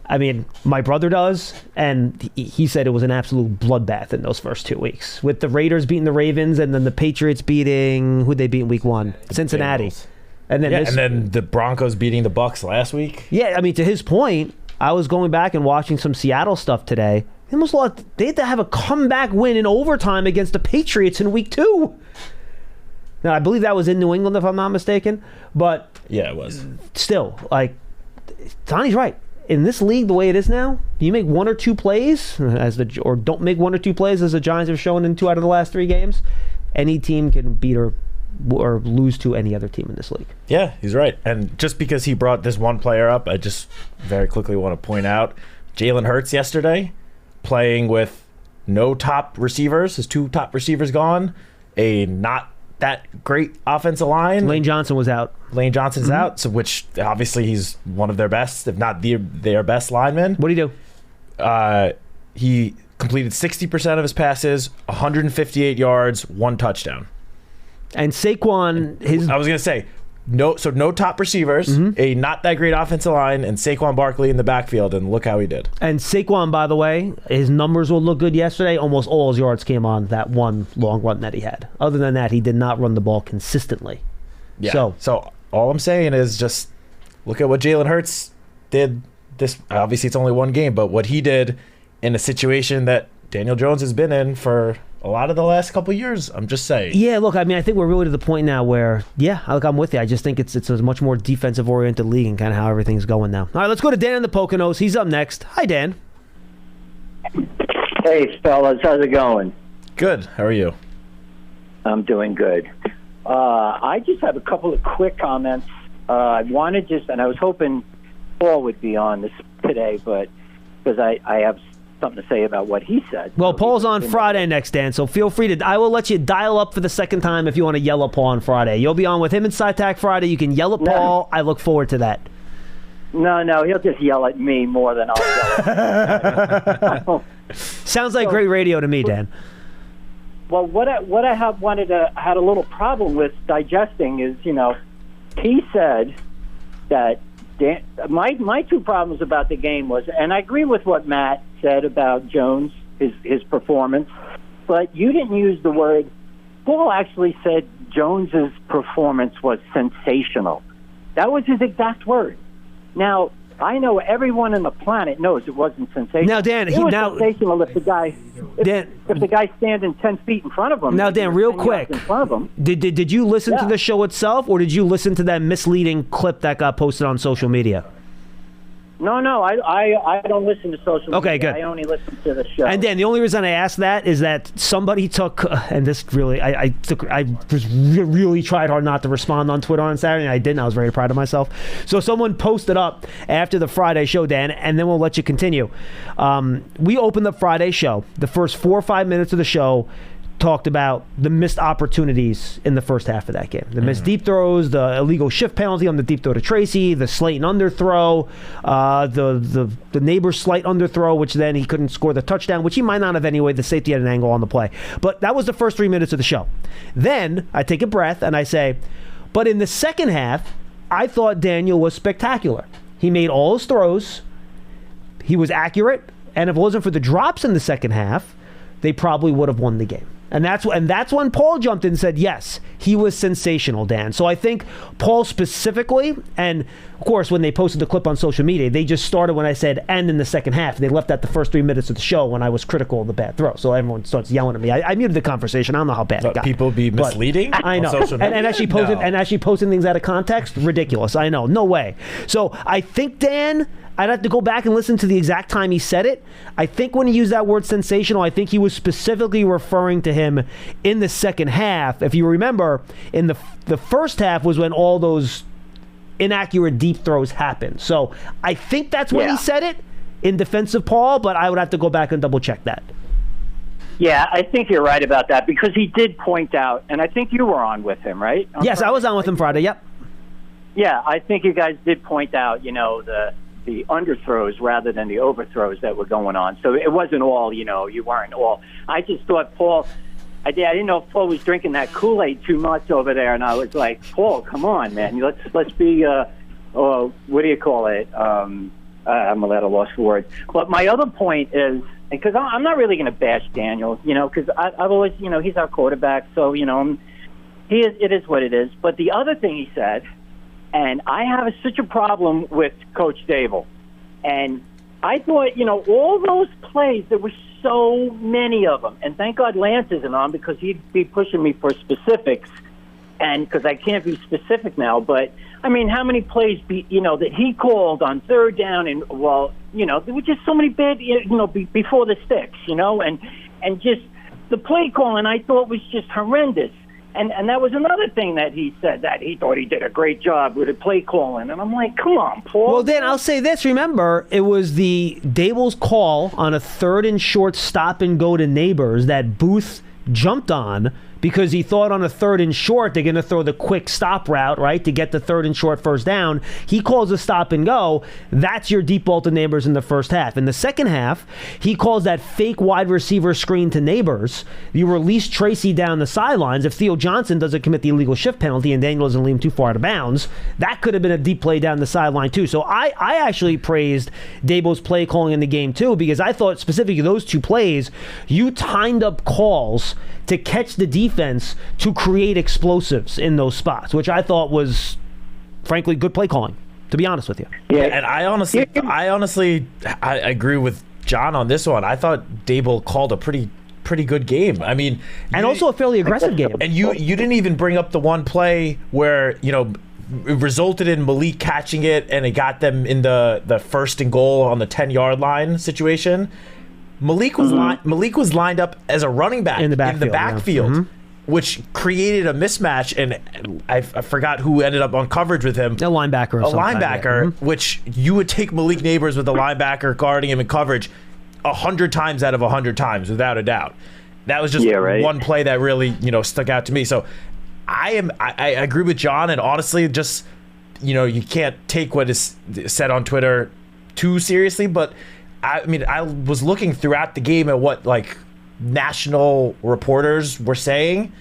I mean, my brother does, and he said it was an absolute bloodbath in those first 2 weeks, with the Raiders beating the Ravens and then the Patriots beating who'd they beat in week 1? Cincinnati. Bengals. And then the Broncos beating the Bucks last week. Yeah, I mean, to his point, I was going back and watching some Seattle stuff today. They had to have a comeback win in overtime against the Patriots in week 2. Now, I believe that was in New England, if I'm not mistaken. But yeah, it was. Still, like, Donnie's right. In this league, the way it is now, you make 1 or 2 plays, or don't make 1 or 2 plays, as the Giants have shown in 2 out of the last 3 games, any team can beat or lose to any other team in this league. Yeah, he's right. And just because he brought this one player up, I just very quickly want to point out Jalen Hurts yesterday playing with no top receivers, his 2 top receivers gone, a not that great offensive line. Lane Johnson was out. Lane Johnson's out, so which obviously he's one of their best, if not their best lineman. What do you do? He completed 60% of his passes, 158 yards, 1 touchdown. And Saquon, I was going to say, no top receivers, a not that great offensive line, and Saquon Barkley in the backfield, and look how he did. And Saquon, by the way, his numbers will look good yesterday. Almost all his yards came on that one long run that he had. Other than that, he did not run the ball consistently. Yeah. So all I'm saying is just look at what Jalen Hurts did. This obviously it's only 1 game, but what he did in a situation that Daniel Jones has been in for a lot of the last couple of years. I'm just saying. Yeah, look, I mean, I think we're really to the point now where, I'm with you. I just think it's a much more defensive-oriented league and kind of how everything's going now. All right, let's go to Dan in the Poconos. He's up next. Hi, Dan. Hey, fellas. How's it going? Good. How are you? I'm doing good. I just have a couple of quick comments. I was hoping Paul would be on this today, but because I have something to say about what he said. Well, Paul's on Friday next, Dan, so feel free to. I will let you dial up for the second time if you want to yell at Paul on Friday. You'll be on with him and Citak Friday. You can yell at Paul. I look forward to that. No, he'll just yell at me more than I'll yell at him. Sounds like great radio to me, Dan. Well, what I had a little problem with digesting is, he said that my 2 problems about the game was, and I agree with what Matt said about Jones, his performance, but you didn't use the word. Paul actually said Jones's performance was sensational. That was his exact word. Now, I know everyone on the planet knows it wasn't sensational. Now, Dan, it was sensational if the guy standing 10 feet in front of him. Now, Dan, real quick, in front of him. Did you listen to the show itself, or did you listen to that misleading clip that got posted on social media? No, I don't listen to social media. Okay, good. I only listen to the show. And Dan, the only reason I asked that is that somebody took, and this really, I really tried hard not to respond on Twitter on Saturday, and I didn't. I was very proud of myself. So someone posted up after the Friday show, Dan, and then we'll let you continue. We opened the Friday show. The first 4 or 5 minutes of the show talked about the missed opportunities in the first half of that game. The missed deep throws, the illegal shift penalty on the deep throw to Tracy, the Slayton underthrow, the neighbor's slight underthrow, which then he couldn't score the touchdown, which he might not have anyway. The safety had an angle on the play. But that was the first 3 minutes of the show. Then I take a breath and I say, but in the second half, I thought Daniel was spectacular. He made all his throws. He was accurate. And if it wasn't for the drops in the second half, they probably would have won the game. And that's when Paul jumped in and said, yes, he was sensational, Dan. So I think Paul specifically, and of course when they posted the clip on social media, they just started when I said and in the second half. They left out the first 3 minutes of the show when I was critical of the bad throw. So everyone starts yelling at me. I muted the conversation. I don't know how bad it got. People be misleading? I know. On social media? And actually posting things out of context? Ridiculous. I know. No way. So I think, Dan, I'd have to go back and listen to the exact time he said it. I think when he used that word sensational, I think he was specifically referring to him in the second half. If you remember, in the first half was when all those inaccurate deep throws happened. So I think that's when he said it in defense of Paul, but I would have to go back and double check that. Yeah, I think you're right about that because he did point out, and I think you were on with him, right? Yes, I was on with him Friday, yep. Yeah, I think you guys did point out, the underthrows rather than the overthrows that were going on. So it wasn't all, you weren't all. I just thought Paul, I didn't know if Paul was drinking that Kool-Aid too much over there, and I was like, Paul, come on, man, let's be, what do you call it? I'm a little lost for words. But my other point is, because I'm not really going to bash Daniel, because I've always, he's our quarterback, so, it is what it is. But the other thing he said, and I have such a problem with Coach Dable, and I thought, all those plays, there were so many of them, and thank God Lance isn't on because he'd be pushing me for specifics, and because I can't be specific now, but I mean, how many plays, that he called on third down, and there were just so many bad, before the sticks, and just the play calling I thought was just horrendous, and that was another thing that he said that he thought he did a great job with the play calling, and I'm like, come on, Paul. Well, Dan, I'll say this. Remember, it was the Dable's call on a 3rd and short stop and go to Neighbors that Booth jumped on because he thought on a 3rd and short they're going to throw the quick stop route, right, to get the 3rd and short first down. He calls a stop and go. That's your deep ball to Neighbors in the first half. In the second half, he calls that fake wide receiver screen to Neighbors. You release Tracy down the sidelines. If Theo Johnson doesn't commit the illegal shift penalty and Daniel doesn't leave him too far out of bounds, that could have been a deep play down the sideline too. So I actually praised Dable's play calling in the game too, because I thought specifically those 2 plays, you timed up calls to catch the defense to create explosives in those spots, which I thought was, frankly, good play calling, to be honest with you. Yeah, and I honestly agree with John on this one. I thought Dable called a pretty good game. I mean, and also a fairly aggressive game. And you didn't even bring up the one play where, it resulted in Malik catching it and it got them in the 1st and goal on the 10-yard line situation. Malik was lined up as a running back in the backfield, which created a mismatch, and I forgot who ended up on coverage with him. A linebacker, which you would take Malik Neighbors with a linebacker guarding him in coverage 100 times out of 100 times, without a doubt. That was just one play that really stuck out to me. So I agree with John, and honestly, just you can't take what is said on Twitter too seriously, but I mean, I was looking throughout the game at what national reporters were saying.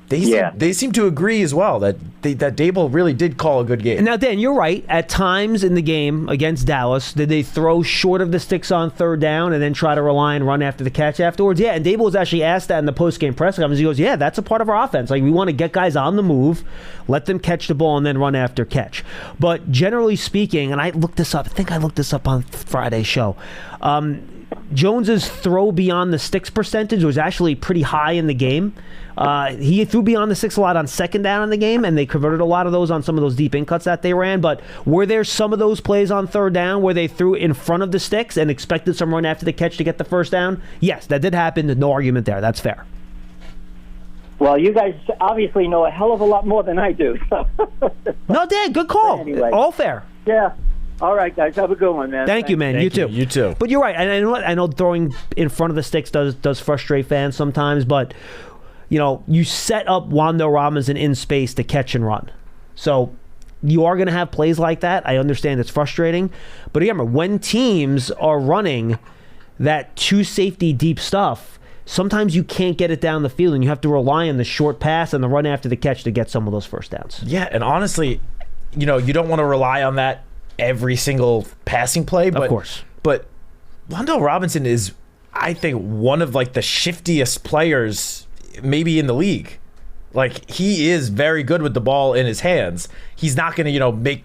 They seem to agree as well that Dable really did call a good game. And now, Dan, you're right. At times in the game against Dallas, did they throw short of the sticks on 3rd down and then try to rely and run after the catch afterwards? Yeah, and Dable was actually asked that in the post-game press conference. He goes, yeah, that's a part of our offense. We want to get guys on the move, let them catch the ball, and then run after catch. But generally speaking, and I think I looked this up on Friday's show, Jones's throw beyond the sticks percentage was actually pretty high in the game. He threw beyond the sticks a lot on 2nd down in the game, and they converted a lot of those on some of those deep in cuts that they ran. But were there some of those plays on 3rd down where they threw in front of the sticks and expected some run after the catch to get the first down? Yes, that did happen. No argument there. That's fair. Well, you guys obviously know a hell of a lot more than I do. No, Dan, good call. Anyway. All fair. Yeah. All right, guys. Have a good one, man. Thank you, man. You too. You too. But you're right. And I know throwing in front of the sticks does frustrate fans sometimes, but you set up Wando Robinson in space to catch and run. So you are going to have plays like that. I understand it's frustrating. But remember, when teams are running that 2 safety deep stuff, sometimes you can't get it down the field, and you have to rely on the short pass and the run after the catch to get some of those first downs. Yeah, and honestly, you don't want to rely on that every single passing play. But, of course. But Wando Robinson is, I think, one of the shiftiest players maybe in the league. He is very good with the ball in his hands. He's not going to, make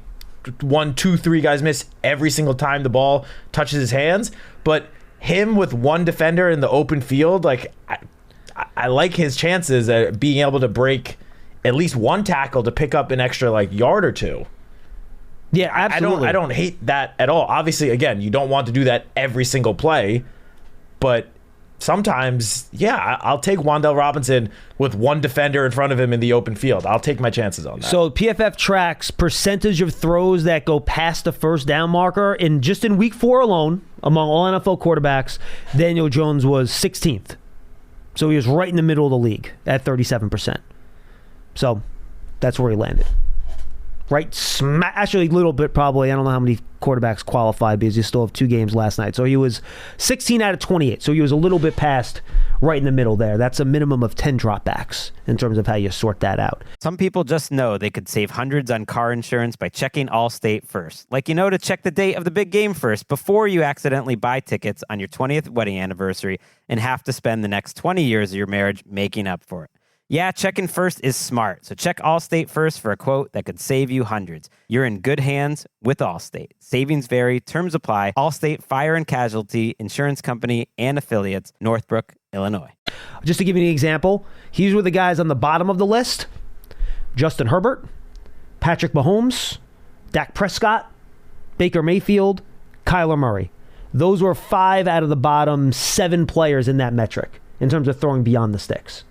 1, 2, 3 guys miss every single time the ball touches his hands. But him with one defender in the open field, I like his chances at being able to break at least one tackle to pick up an extra yard or 2. Yeah, absolutely. I don't hate that at all. Obviously, again, you don't want to do that every single play, but sometimes, yeah, I'll take Wan'Dale Robinson with one defender in front of him in the open field. I'll take my chances on that. So PFF tracks percentage of throws that go past the first down marker, and just in week 4 alone, among all NFL quarterbacks, Daniel Jones was 16th. So he was right in the middle of the league at 37%. So that's where he landed. Right? Actually, a little bit probably. I don't know how many quarterbacks qualified because you still have 2 games last night. So he was 16 out of 28. So he was a little bit past right in the middle there. That's a minimum of 10 dropbacks in terms of how you sort that out. Some people just know they could save hundreds on car insurance by checking Allstate first. Like to check the date of the big game first before you accidentally buy tickets on your 20th wedding anniversary and have to spend the next 20 years of your marriage making up for it. Yeah, checking first is smart. So check Allstate first for a quote that could save you hundreds. You're in good hands with Allstate. Savings vary, terms apply. Allstate Fire and Casualty Insurance Company and Affiliates, Northbrook, Illinois. Just to give you an example, he's with the guys on the bottom of the list: Justin Herbert, Patrick Mahomes, Dak Prescott, Baker Mayfield, Kyler Murray. Those were 5 out of the bottom 7 players in that metric in terms of throwing beyond the sticks.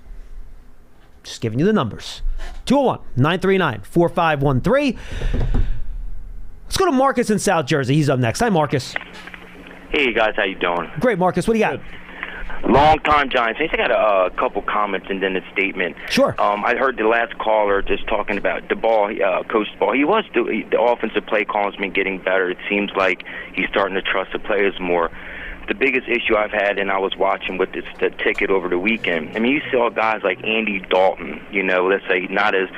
Just giving you the numbers. 201-939-4513. Let's go to Marcus in South Jersey. He's up next. Hi, Marcus. Hey, guys. How you doing? Great, Marcus. What do you got? Long-time Giants. I got a couple comments and then a statement. Sure. I heard the last caller just talking about the ball, Coach Ball. The offensive play calling's been getting better. It seems like he's starting to trust the players more. The biggest issue I've had, and I was watching with the ticket over the weekend, I mean, you saw guys like Andy Dalton, let's say not as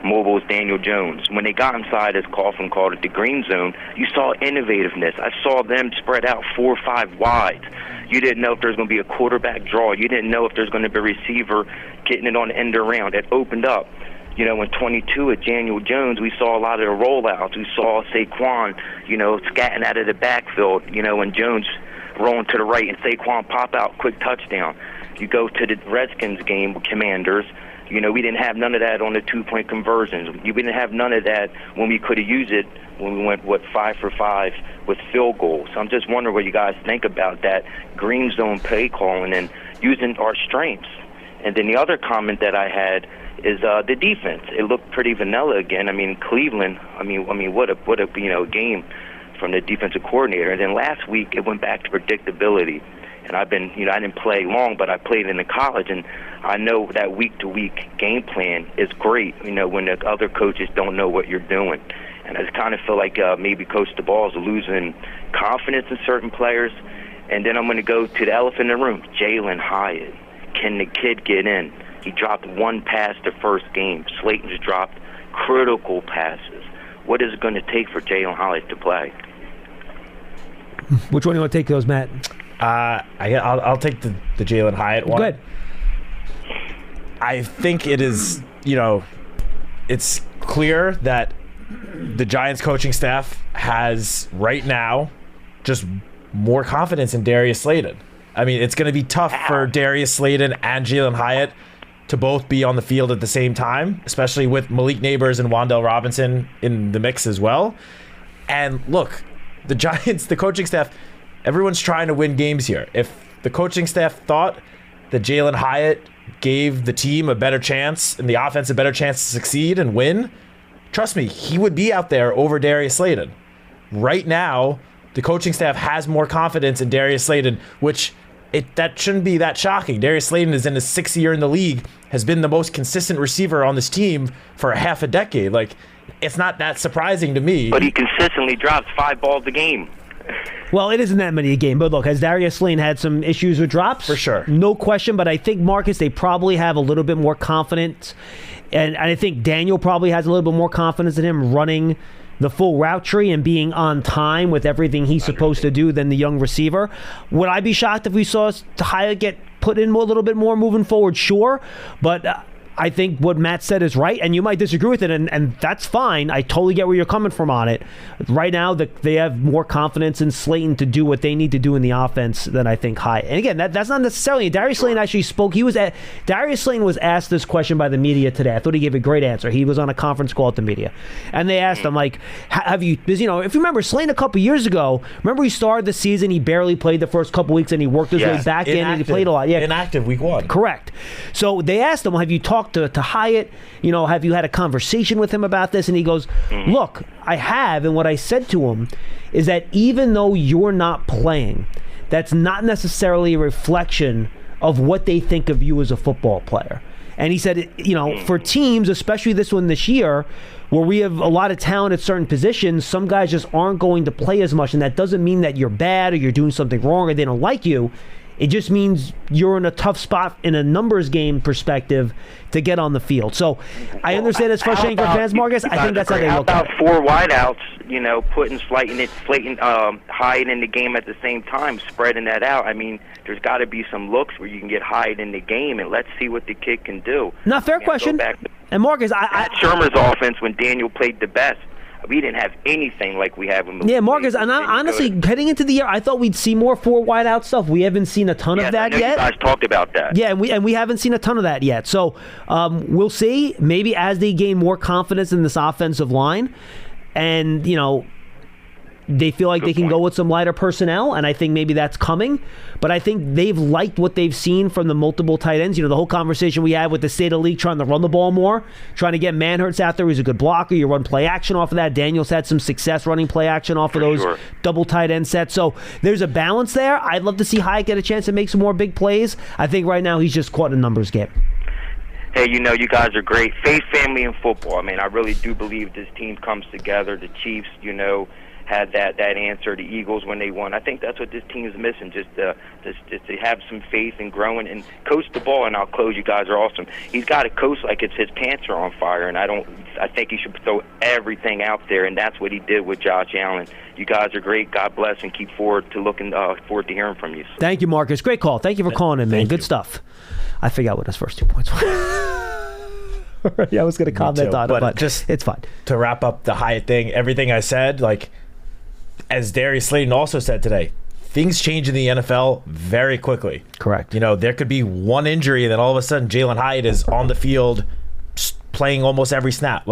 mobile as Daniel Jones. When they got inside, as Coughlin called it, the green zone, you saw innovativeness. I saw them spread out 4 or 5 wide. You didn't know if there's going to be a quarterback draw. You didn't know if there's going to be a receiver getting it on the end around. It opened up. In 22 at Daniel Jones, we saw a lot of the rollouts. We saw Saquon, scatting out of the backfield, and Jones rolling to the right, and Saquon pop out, quick touchdown. You go to the Redskins game with Commanders, we didn't have none of that on the 2-point conversions. We didn't have none of that when we could have used it when we went, 5 for 5 with field goals. So I'm just wondering what you guys think about that green zone play calling and using our strengths. And then the other comment that I had is the defense. It looked pretty vanilla again. I mean, Cleveland, what a game from the defensive coordinator. And then last week it went back to predictability. And I've been, I didn't play long, but I played in the college, and I know that week-to-week game plan is great, when the other coaches don't know what you're doing. And I just kind of feel like maybe Coach DeBall is losing confidence in certain players. And then I'm going to go to the elephant in the room, Jalen Hyatt. Can the kid get in? He dropped 1 pass the first game. Slayton's dropped critical passes. What is it going to take for Jalen Hyatt to play? Which one do you want to take those, Matt? I'll take the Jalen Hyatt one. Good. I think it is, it's clear that the Giants coaching staff has right now just more confidence in Darius Slayton. I mean, it's going to be tough for Darius Slayton and Jalen Hyatt to both be on the field at the same time, especially with Malik Neighbors and Wan'Dale Robinson in the mix as well. And look, the Giants, the coaching staff, everyone's trying to win games here. If the coaching staff thought that Jalen Hyatt gave the team a better chance and the offense a better chance to succeed and win, trust me, he would be out there over Darius Slayton. Right now, the coaching staff has more confidence in Darius Slayton, which that shouldn't be that shocking. Darius Slayton is in his 6th year in the league, has been the most consistent receiver on this team for a half a decade. Like, it's not that surprising to me. But he consistently drops 5 balls a game. Well, it isn't that many a game, but look, has Darius Slayton had some issues with drops? For sure. No question, but I think, Marcus, they probably have a little bit more confidence, and I think Daniel probably has a little bit more confidence in him running the full route tree and being on time with everything he's supposed to do than the young receiver. Would I be shocked if we saw Hyatt get put in a little bit more moving forward? Sure, but I think what Matt said is right, and you might disagree with it, and that's fine. I totally get where you're coming from on it. Right now, they have more confidence in Slayton to do what they need to do in the offense than I think Hyatt. And again, that's not necessarily. Darius Slayton actually spoke. Darius Slayton was asked this question by the media today. I thought he gave a great answer. He was on a conference call at the media, and they asked him like, "Have you?" Because if you remember Slayton a couple years ago, remember he started the season, he barely played the first couple weeks, and he worked his way back in, and he played a lot. Yeah, inactive week 1. Correct. So they asked him, "Have you talked to Hyatt? Have you had a conversation with him about this?" And he goes, "Look, I have, and what I said to him is that even though you're not playing, that's not necessarily a reflection of what they think of you as a football player." And he said, for teams, especially this one this year, where we have a lot of talent at certain positions, some guys just aren't going to play as much, and that doesn't mean that you're bad or you're doing something wrong or they don't like you. It just means you're in a tough spot in a numbers game perspective to get on the field. So I understand it's frustrating for fans, Marcus. I think that's how they look at it. How about 4 wideouts, putting Slayton Hyatt in the game at the same time, spreading that out? I mean, there's got to be some looks where you can get Hyatt in the game, and let's see what the kid can do. Not fair question. And Marcus, Matt Shermer's offense, when Daniel played the best, we didn't have anything like we have in Yeah, Marcus, and honestly, heading into the year, I thought we'd see more 4 wideout stuff. We haven't seen a ton of that yet. You guys talked about that. Yeah, and we haven't seen a ton of that yet. So we'll see. Maybe as they gain more confidence in this offensive line, and they feel like they can go with some lighter personnel, and I think maybe that's coming. But I think they've liked what they've seen from the multiple tight ends. The whole conversation we had with the state of the league trying to run the ball more, trying to get Manhurts out there. He's a good blocker. You run play action off of that. Daniel's had some success running play action off of those double tight end sets. So there's a balance there. I'd love to see Hyatt get a chance to make some more big plays. I think right now he's just caught in a numbers game. Hey, you guys are great. Faith, family, and football. I mean, I really do believe this team comes together. The Chiefs, had that answer. The Eagles, when they won, I think that's what this team is missing. Just to have some faith and growing and coach the ball. And I'll close. You guys are awesome. He's got to coach like it's his pants are on fire. And I think he should throw everything out there. And that's what he did with Josh Allen. You guys are great. God bless, and keep forward to hearing from you. Thank you, Marcus. Great call. Thank you for calling in, man. Good stuff. I forgot what his first 2 points were. Yeah, I was going to comment on it, but just it's fine. To wrap up the Hyatt thing, everything I said, as Darius Slayton also said today, things change in the NFL very quickly. Correct. There could be one injury, and then all of a sudden Jalen Hyatt is on the field playing almost every snap.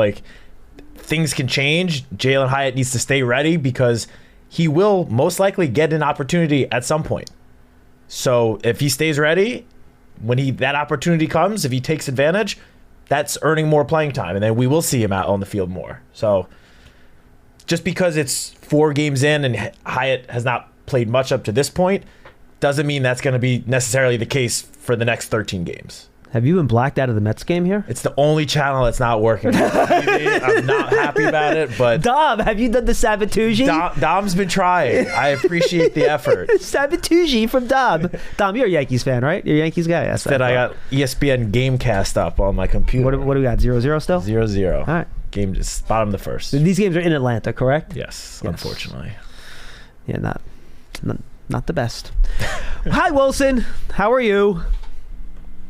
Things can change. Jalen Hyatt needs to stay ready because he will most likely get an opportunity at some point. So if he stays ready, when that opportunity comes, if he takes advantage, that's earning more playing time, and then we will see him out on the field more. So just because it's 4 games in and Hyatt has not played much up to this point doesn't mean that's going to be necessarily the case for the next 13 games. Have you been blacked out of the Mets game here? It's the only channel that's not working. I'm not happy about it, but... Dom, have you done the Sabatucci? Dom's been trying. I appreciate the effort. Sabatucci from Dom. Dom, you're a Yankees fan, right? You're a Yankees guy. Instead, I got ESPN Gamecast up on my computer. What do we got, 0-0 still? 0-0. All right. Game just bottom of the first. These games are in Atlanta, correct? Yes. Unfortunately. Yeah, not the best. Hi, Wilson. How are you?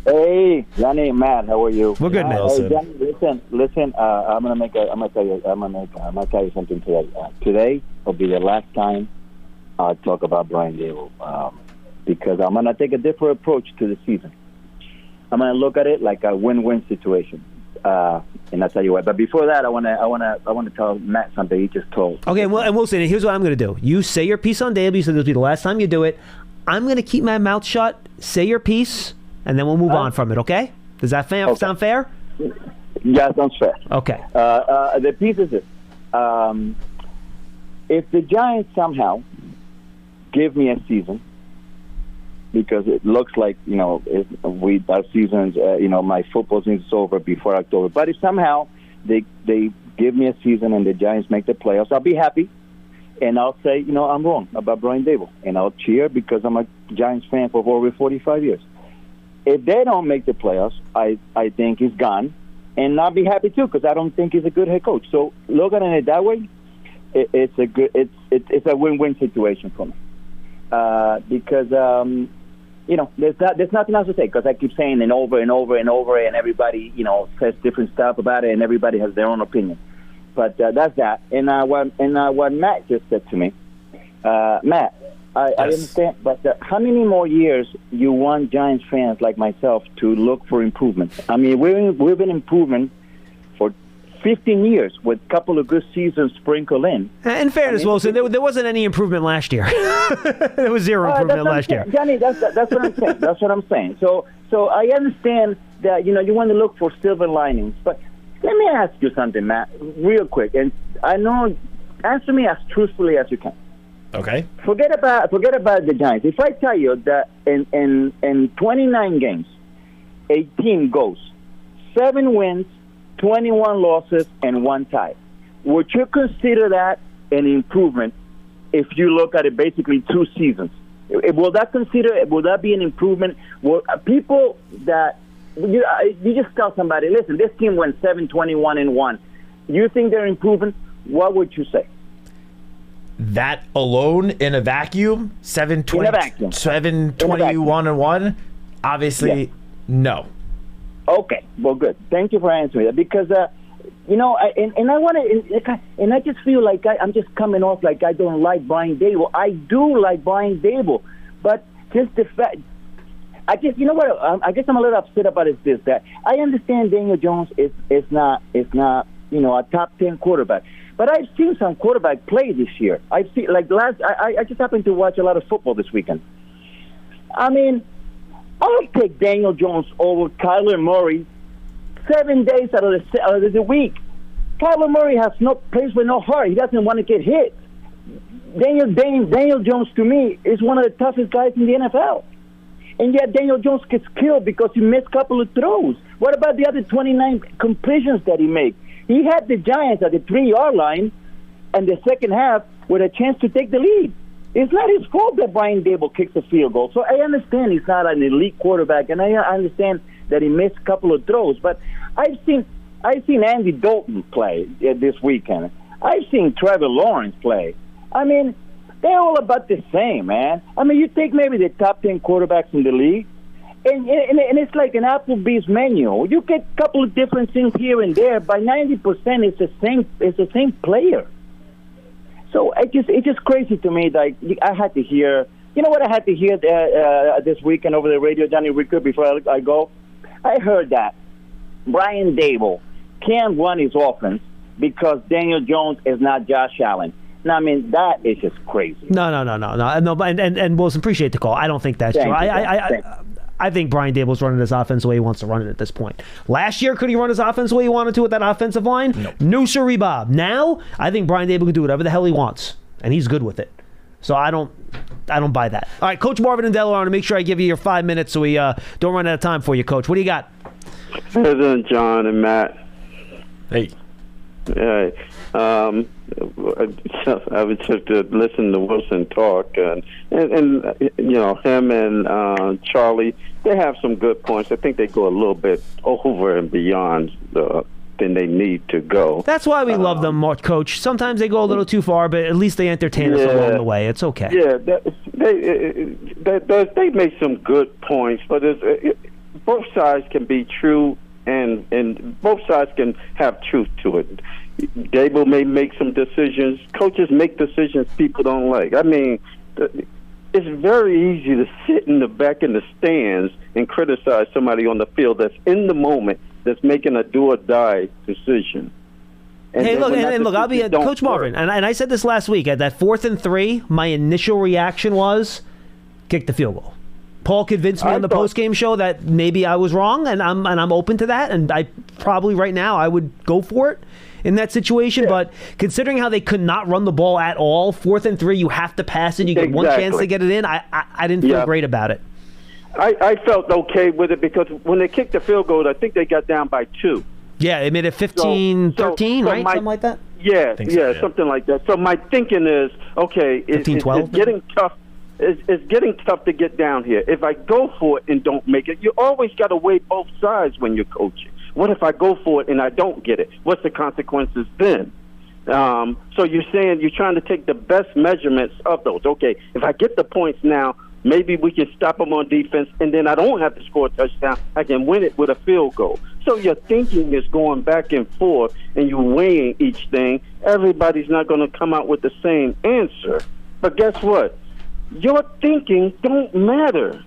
Hey, Johnny and Matt, how are you? We're good, man. Hey, Johnny, listen. I'm gonna tell you something today. Today will be the last time I talk about Brian Dable, because I'm gonna take a different approach to the season. I'm gonna look at it like a win-win situation, and I'll tell you what. But before that, I wanna tell Matt something he just told. Okay, well, and Wilson, here's what I'm gonna do. You say your piece on Dable. You said this will be the last time you do it. I'm gonna keep my mouth shut. Say your piece. And then we'll move on from it, okay? Does that sound fair? Yeah, sounds fair. Okay. The piece is this. If the Giants somehow give me a season, because it looks like, our season's, my football season's over before October. But if somehow they give me a season and the Giants make the playoffs, I'll be happy. And I'll say, I'm wrong about Brian Dable. And I'll cheer because I'm a Giants fan for over 45 years. If they don't make the playoffs, I think he's gone, and I'll be happy too because I don't think he's a good head coach. So looking at it that way, it's a win-win situation for me because there's nothing else to say because I keep saying it over and over and over, and everybody, says different stuff about it, and everybody has their own opinion. But that's that. And what Matt just said to me, Matt, I understand, but how many more years you want Giants fans like myself to look for improvement? I mean, we've been improving for 15 years with a couple of good seasons sprinkled in. In fairness, Wilson, there wasn't any improvement last year. There was zero improvement last year. Johnny, that's what I'm saying. That's what I'm saying. So I understand that, you want to look for silver linings. But let me ask you something, Matt, real quick. And I know, answer me as truthfully as you can. Okay. Forget about the Giants. If I tell you that in 29 games, a team goes 7 wins, 21 losses, and 1 tie, would you consider that an improvement if you look at it basically 2 seasons? Will that be an improvement? Will people that you just tell somebody, listen, this team went 7-21-1. You think they're improving? What would you say? That alone in a vacuum, 7-21-1, obviously, no. Okay, well, good. Thank you for answering that because, I want to, and I just feel like I'm just coming off like I don't like Brian Dable. I do like Brian Dable, but just the fact, I guess I'm a little upset about is this, that I understand Daniel Jones is not a top 10 quarterback. But I've seen some quarterback play this year. I just happened to watch a lot of football this weekend. I mean, I'll take Daniel Jones over Kyler Murray 7 days out of the week. Kyler Murray plays with no heart. He doesn't want to get hit. Daniel Jones, to me, is one of the toughest guys in the NFL. And yet Daniel Jones gets killed because he missed a couple of throws. What about the other 29 completions that he made? He had the Giants at the 3-yard line and the second half with a chance to take the lead. It's not his fault that Brian Dable kicks a field goal. So I understand he's not an elite quarterback, and I understand that he missed a couple of throws. But I've seen Andy Dalton play this weekend. I've seen Trevor Lawrence play. I mean, they're all about the same, man. I mean, you take maybe the top 10 quarterbacks in the league, and it's like an Applebee's menu. You get a couple of different things here and there. By 90%, it's the same player. So it's just crazy to me. Like I had to hear, you know what I had to hear this weekend over the radio, Johnny Ricker, before I go. I heard that Brian Dable can't run his offense because Daniel Jones is not Josh Allen. Now, I mean, that is just crazy. No. And Wilson, appreciate the call. I don't think that's true. I think Brian Dable's running his offense the way he wants to run it at this point. Last year, could he run his offense the way he wanted to with that offensive line? No, sirree, Bob. Now, I think Brian Dable can do whatever the hell he wants, and he's good with it. So I don't buy that. All right, Coach Marvin and Delaware, I want to make sure I give you your 5 minutes so we don't run out of time for you, Coach. What do you got? President John and Matt. Hey. Hey. I was just to listen to Wilson talk, and him and Charlie, they have some good points. I think they go a little bit over and beyond than they need to go. That's why we love them, Coach. Sometimes they go a little too far, but at least they entertain us along the way. It's okay. Yeah, they make some good points, but both sides can be true, and both sides can have truth to it. Dable may make some decisions. Coaches make decisions people don't like. I mean, it's very easy to sit in the back in the stands and criticize somebody on the field that's in the moment, that's making a do-or-die decision. And look, I'll be Coach Marvin, and I said this last week. At that 4th and 3, my initial reaction was kick the field goal. Paul convinced me on the post-game show that maybe I was wrong, and I'm open to that. And I probably right now I would go for it in that situation. Yeah. But considering how they could not run the ball at all, 4th and 3, you have to pass it. You get one chance to get it in. I didn't feel great about it. I felt okay with it because when they kicked the field goal, I think they got down by 2. Yeah, they made it 15-13, right? Something like that? Yeah, something like that. So my thinking is, okay, it's getting tough. It's getting tough to get down here. If I go for it and don't make it, you always got to weigh both sides when you're coaching. What if I go for it and I don't get it? What's the consequences then? So you're saying you're trying to take the best measurements of those. Okay, if I get the points now, Maybe we can stop them on defense, and then I don't have to score a touchdown. I can win it with a field goal. So your thinking is going back and forth, and you're weighing each thing. Everybody's not going to come out with the same answer. But guess what? Your thinking don't matter.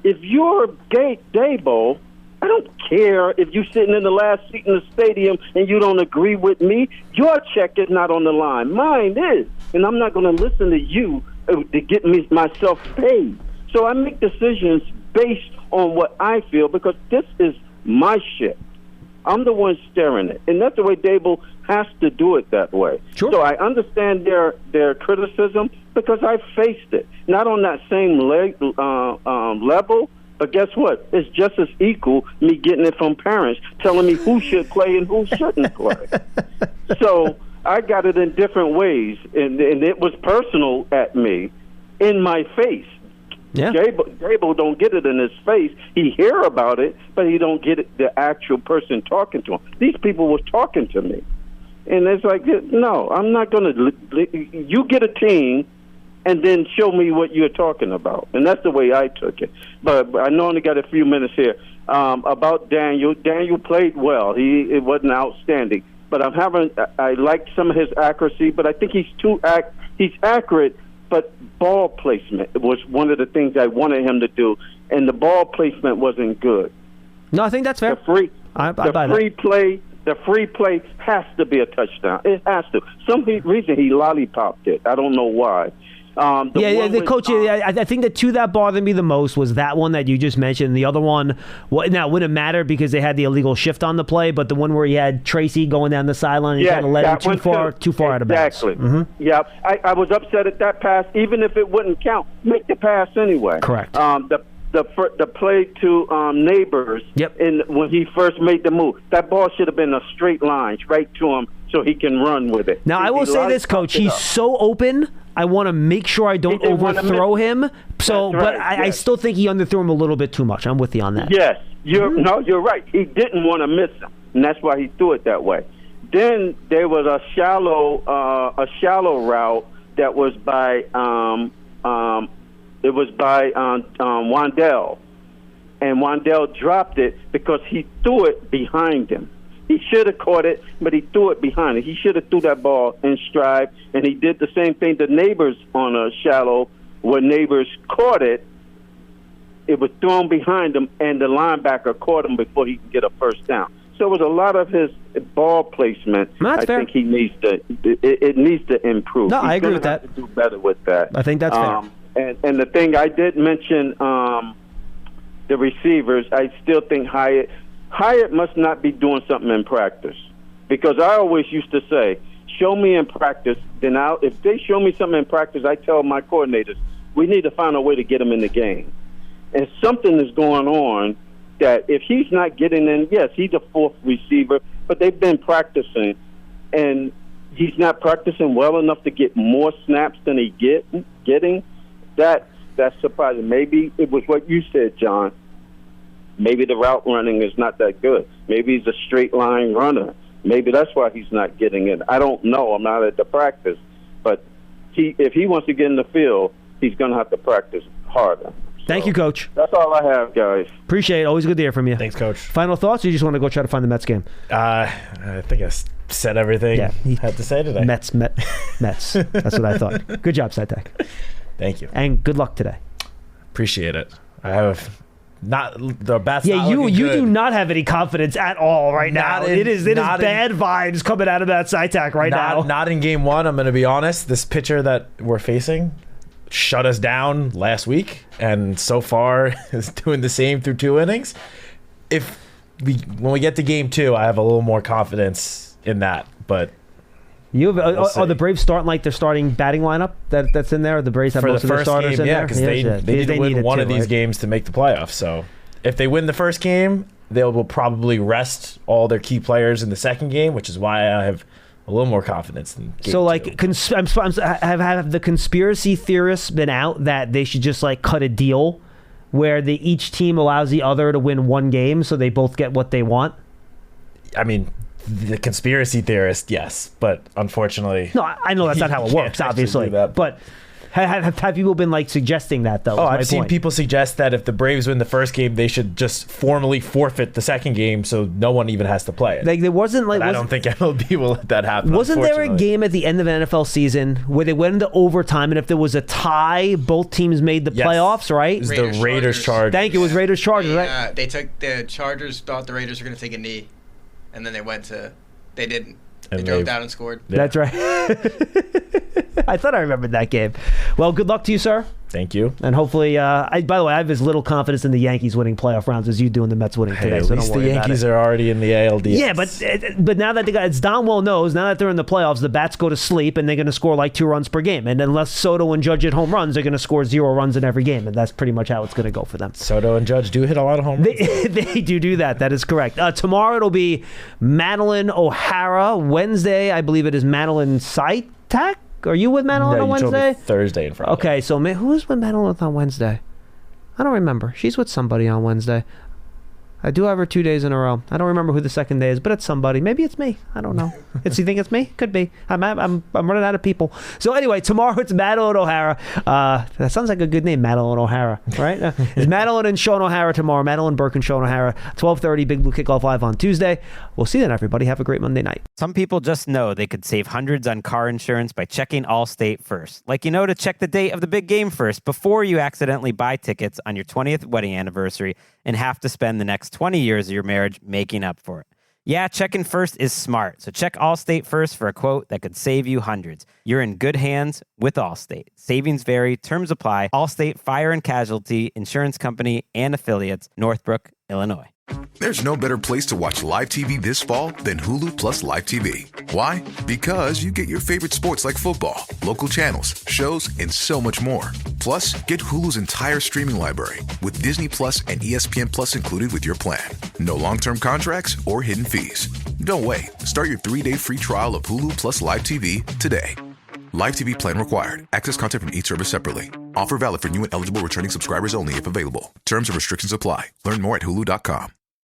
If you're Dabo, I don't care if you're sitting in the last seat in the stadium and you don't agree with me. Your check is not on the line. Mine is. And I'm not going to listen to you to get myself paid. So I make decisions based on what I feel because this is my shit. I'm the one steering it. And that's the way Dable has to do it that way. Sure. So I understand their criticism because I faced it. Not on that same level, but guess what? It's just as equal me getting it from parents telling me who should play and who shouldn't play. So I got it in different ways, and it was personal at me, in my face. Yeah. Dable don't get it in his face. He hear about it, but he don't get it, the actual person talking to him. These people was talking to me. And it's like, no, I'm not going to... You get a team, and then show me what you're talking about. And that's the way I took it. But I know I only got a few minutes here. About Daniel. Daniel played well. It wasn't outstanding. But I liked some of his accuracy, but I think he's accurate, but ball placement was one of the things I wanted him to do, and the ball placement wasn't good. No, I think that's fair. The free play has to be a touchdown. It has to. Some reason he lollipopped it. I don't know why. Coach, I think the two that bothered me the most was that one that you just mentioned. The other one, now it wouldn't matter because they had the illegal shift on the play, but the one where he had Tracy going down the sideline and kind of let him too far out of bounds. Exactly. Mm-hmm. Yeah, I was upset at that pass. Even if it wouldn't count, make the pass anyway. Correct. The play to Neighbors, when he first made the move, that ball should have been a straight line right to him so he can run with it. Now, I will say this, Coach. He's so open. I want to make sure I don't overthrow him. So, right, but I still think he underthrew him a little bit too much. I'm with you on that. Yes, you're right. He didn't want to miss him, and that's why he threw it that way. Then there was a shallow route that was by Wandell, and Wandell dropped it because he threw it behind him. He should have caught it, but he threw it behind it. He should have threw that ball in stride, and he did the same thing to Neighbors on a shallow where Neighbors caught it. It was thrown behind him, and the linebacker caught him before he could get a first down. So it was a lot of his ball placement. I think he needs to. It needs to improve. No, I agree with that. He's going to do better with that. I think that's fair. And the thing I did mention, the receivers. I still think Hyatt must not be doing something in practice, because I always used to say, show me in practice, then if they show me something in practice, I tell my coordinators, we need to find a way to get him in the game. And something is going on that if he's not getting in, yes, he's a fourth receiver, but they've been practicing, and he's not practicing well enough to get more snaps than he's getting. That's surprising. Maybe it was what you said, John. Maybe the route running is not that good. Maybe he's a straight line runner. Maybe that's why he's not getting in. I don't know. I'm not at the practice. But if he wants to get in the field, he's going to have to practice harder. Thank you, Coach. That's all I have, guys. Appreciate it. Always good to hear from you. Thanks, Coach. Final thoughts, or you just want to go try to find the Mets game? I think I said everything I had to say today. Mets. That's what I thought. Good job, Citak. Thank you. And good luck today. Appreciate it. I have... Not the best. Yeah, you do not have any confidence at all right now. It is bad vibes coming out of that Citak now. Not in game one. I'm going to be honest. This pitcher that we're facing shut us down last week, and so far is doing the same through 2 innings. When we get to game 2, I have a little more confidence in that. But are the Braves starting like their starting batting lineup that's in there? The Braves have most of their starters in there? Yeah, because they need to win one of these games to make the playoffs. So if they win the first game, they will probably rest all their key players in the second game, which is why I have a little more confidence in game 2. Have the conspiracy theorists been out that they should just cut a deal where each team allows the other to win one game so they both get what they want? I mean... The conspiracy theorist, yes, but unfortunately... No, I know that's not how it works, obviously. But Have people been like suggesting that though? I've seen people suggest that if the Braves win the first game, they should just formally forfeit the second game, so no one even has to play it. Like there wasn't like I don't think MLB will let that happen. Wasn't there a game at the end of an NFL season where they went into overtime, and if there was a tie, both teams made the playoffs, right? It was the Raiders Chargers. Thank you. It was Raiders Chargers, right? They took the Chargers thought the Raiders were going to take a knee, and then they didn't. They drove down and scored. Yeah. That's right. I thought I remembered that game. Well, good luck to you, sir. Thank you. And hopefully, by the way, I have as little confidence in the Yankees winning playoff rounds as you do in the Mets winning today. At So least don't worry the Yankees about it. are already in the ALDS. Yeah, but now that as Don well knows, now that they're in the playoffs, the bats go to sleep and they're going to score like 2 runs per game. And unless Soto and Judge hit home runs, they're going to score 0 runs in every game, and that's pretty much how it's going to go for them. Soto and Judge do hit a lot of home runs. They do that. That is correct. Tomorrow it'll be Madeline O'Hara. Wednesday, I believe it is Madeline Citak. Are you with Madeline on Wednesday? Told me Thursday and Friday. Okay, so who is with Madeline on Wednesday? I don't remember. She's with somebody on Wednesday. I do have her 2 days in a row. I don't remember who the second day is, but it's somebody. Maybe it's me. I don't know. You think it's me? Could be. I'm running out of people. So anyway, tomorrow it's Madeline O'Hara. That sounds like a good name, Madeline O'Hara, right? It's Madeline and Sean O'Hara tomorrow. Madeline Burke and Sean O'Hara. 12:30 Big Blue Kickoff Live on Tuesday. We'll see you then, everybody. Have a great Monday night. Some people just know they could save hundreds on car insurance by checking Allstate first. Like to check the date of the big game first before you accidentally buy tickets on your 20th wedding anniversary and have to spend the next 20 years of your marriage making up for it. Yeah, checking first is smart. So check Allstate first for a quote that could save you hundreds. You're in good hands with Allstate. Savings vary, terms apply. Allstate Fire and Casualty Insurance Company and Affiliates, Northbrook, Illinois. There's no better place to watch live TV this fall than Hulu Plus Live TV. Why? Because you get your favorite sports like football, local channels, shows, and so much more. Plus, get Hulu's entire streaming library with Disney Plus and ESPN Plus included with your plan. No long-term contracts or hidden fees. Don't wait. Start your 3-day free trial of Hulu Plus Live TV today. Live TV plan required. Access content from each service separately. Offer valid for new and eligible returning subscribers only if available. Terms and restrictions apply. Learn more at hulu.com.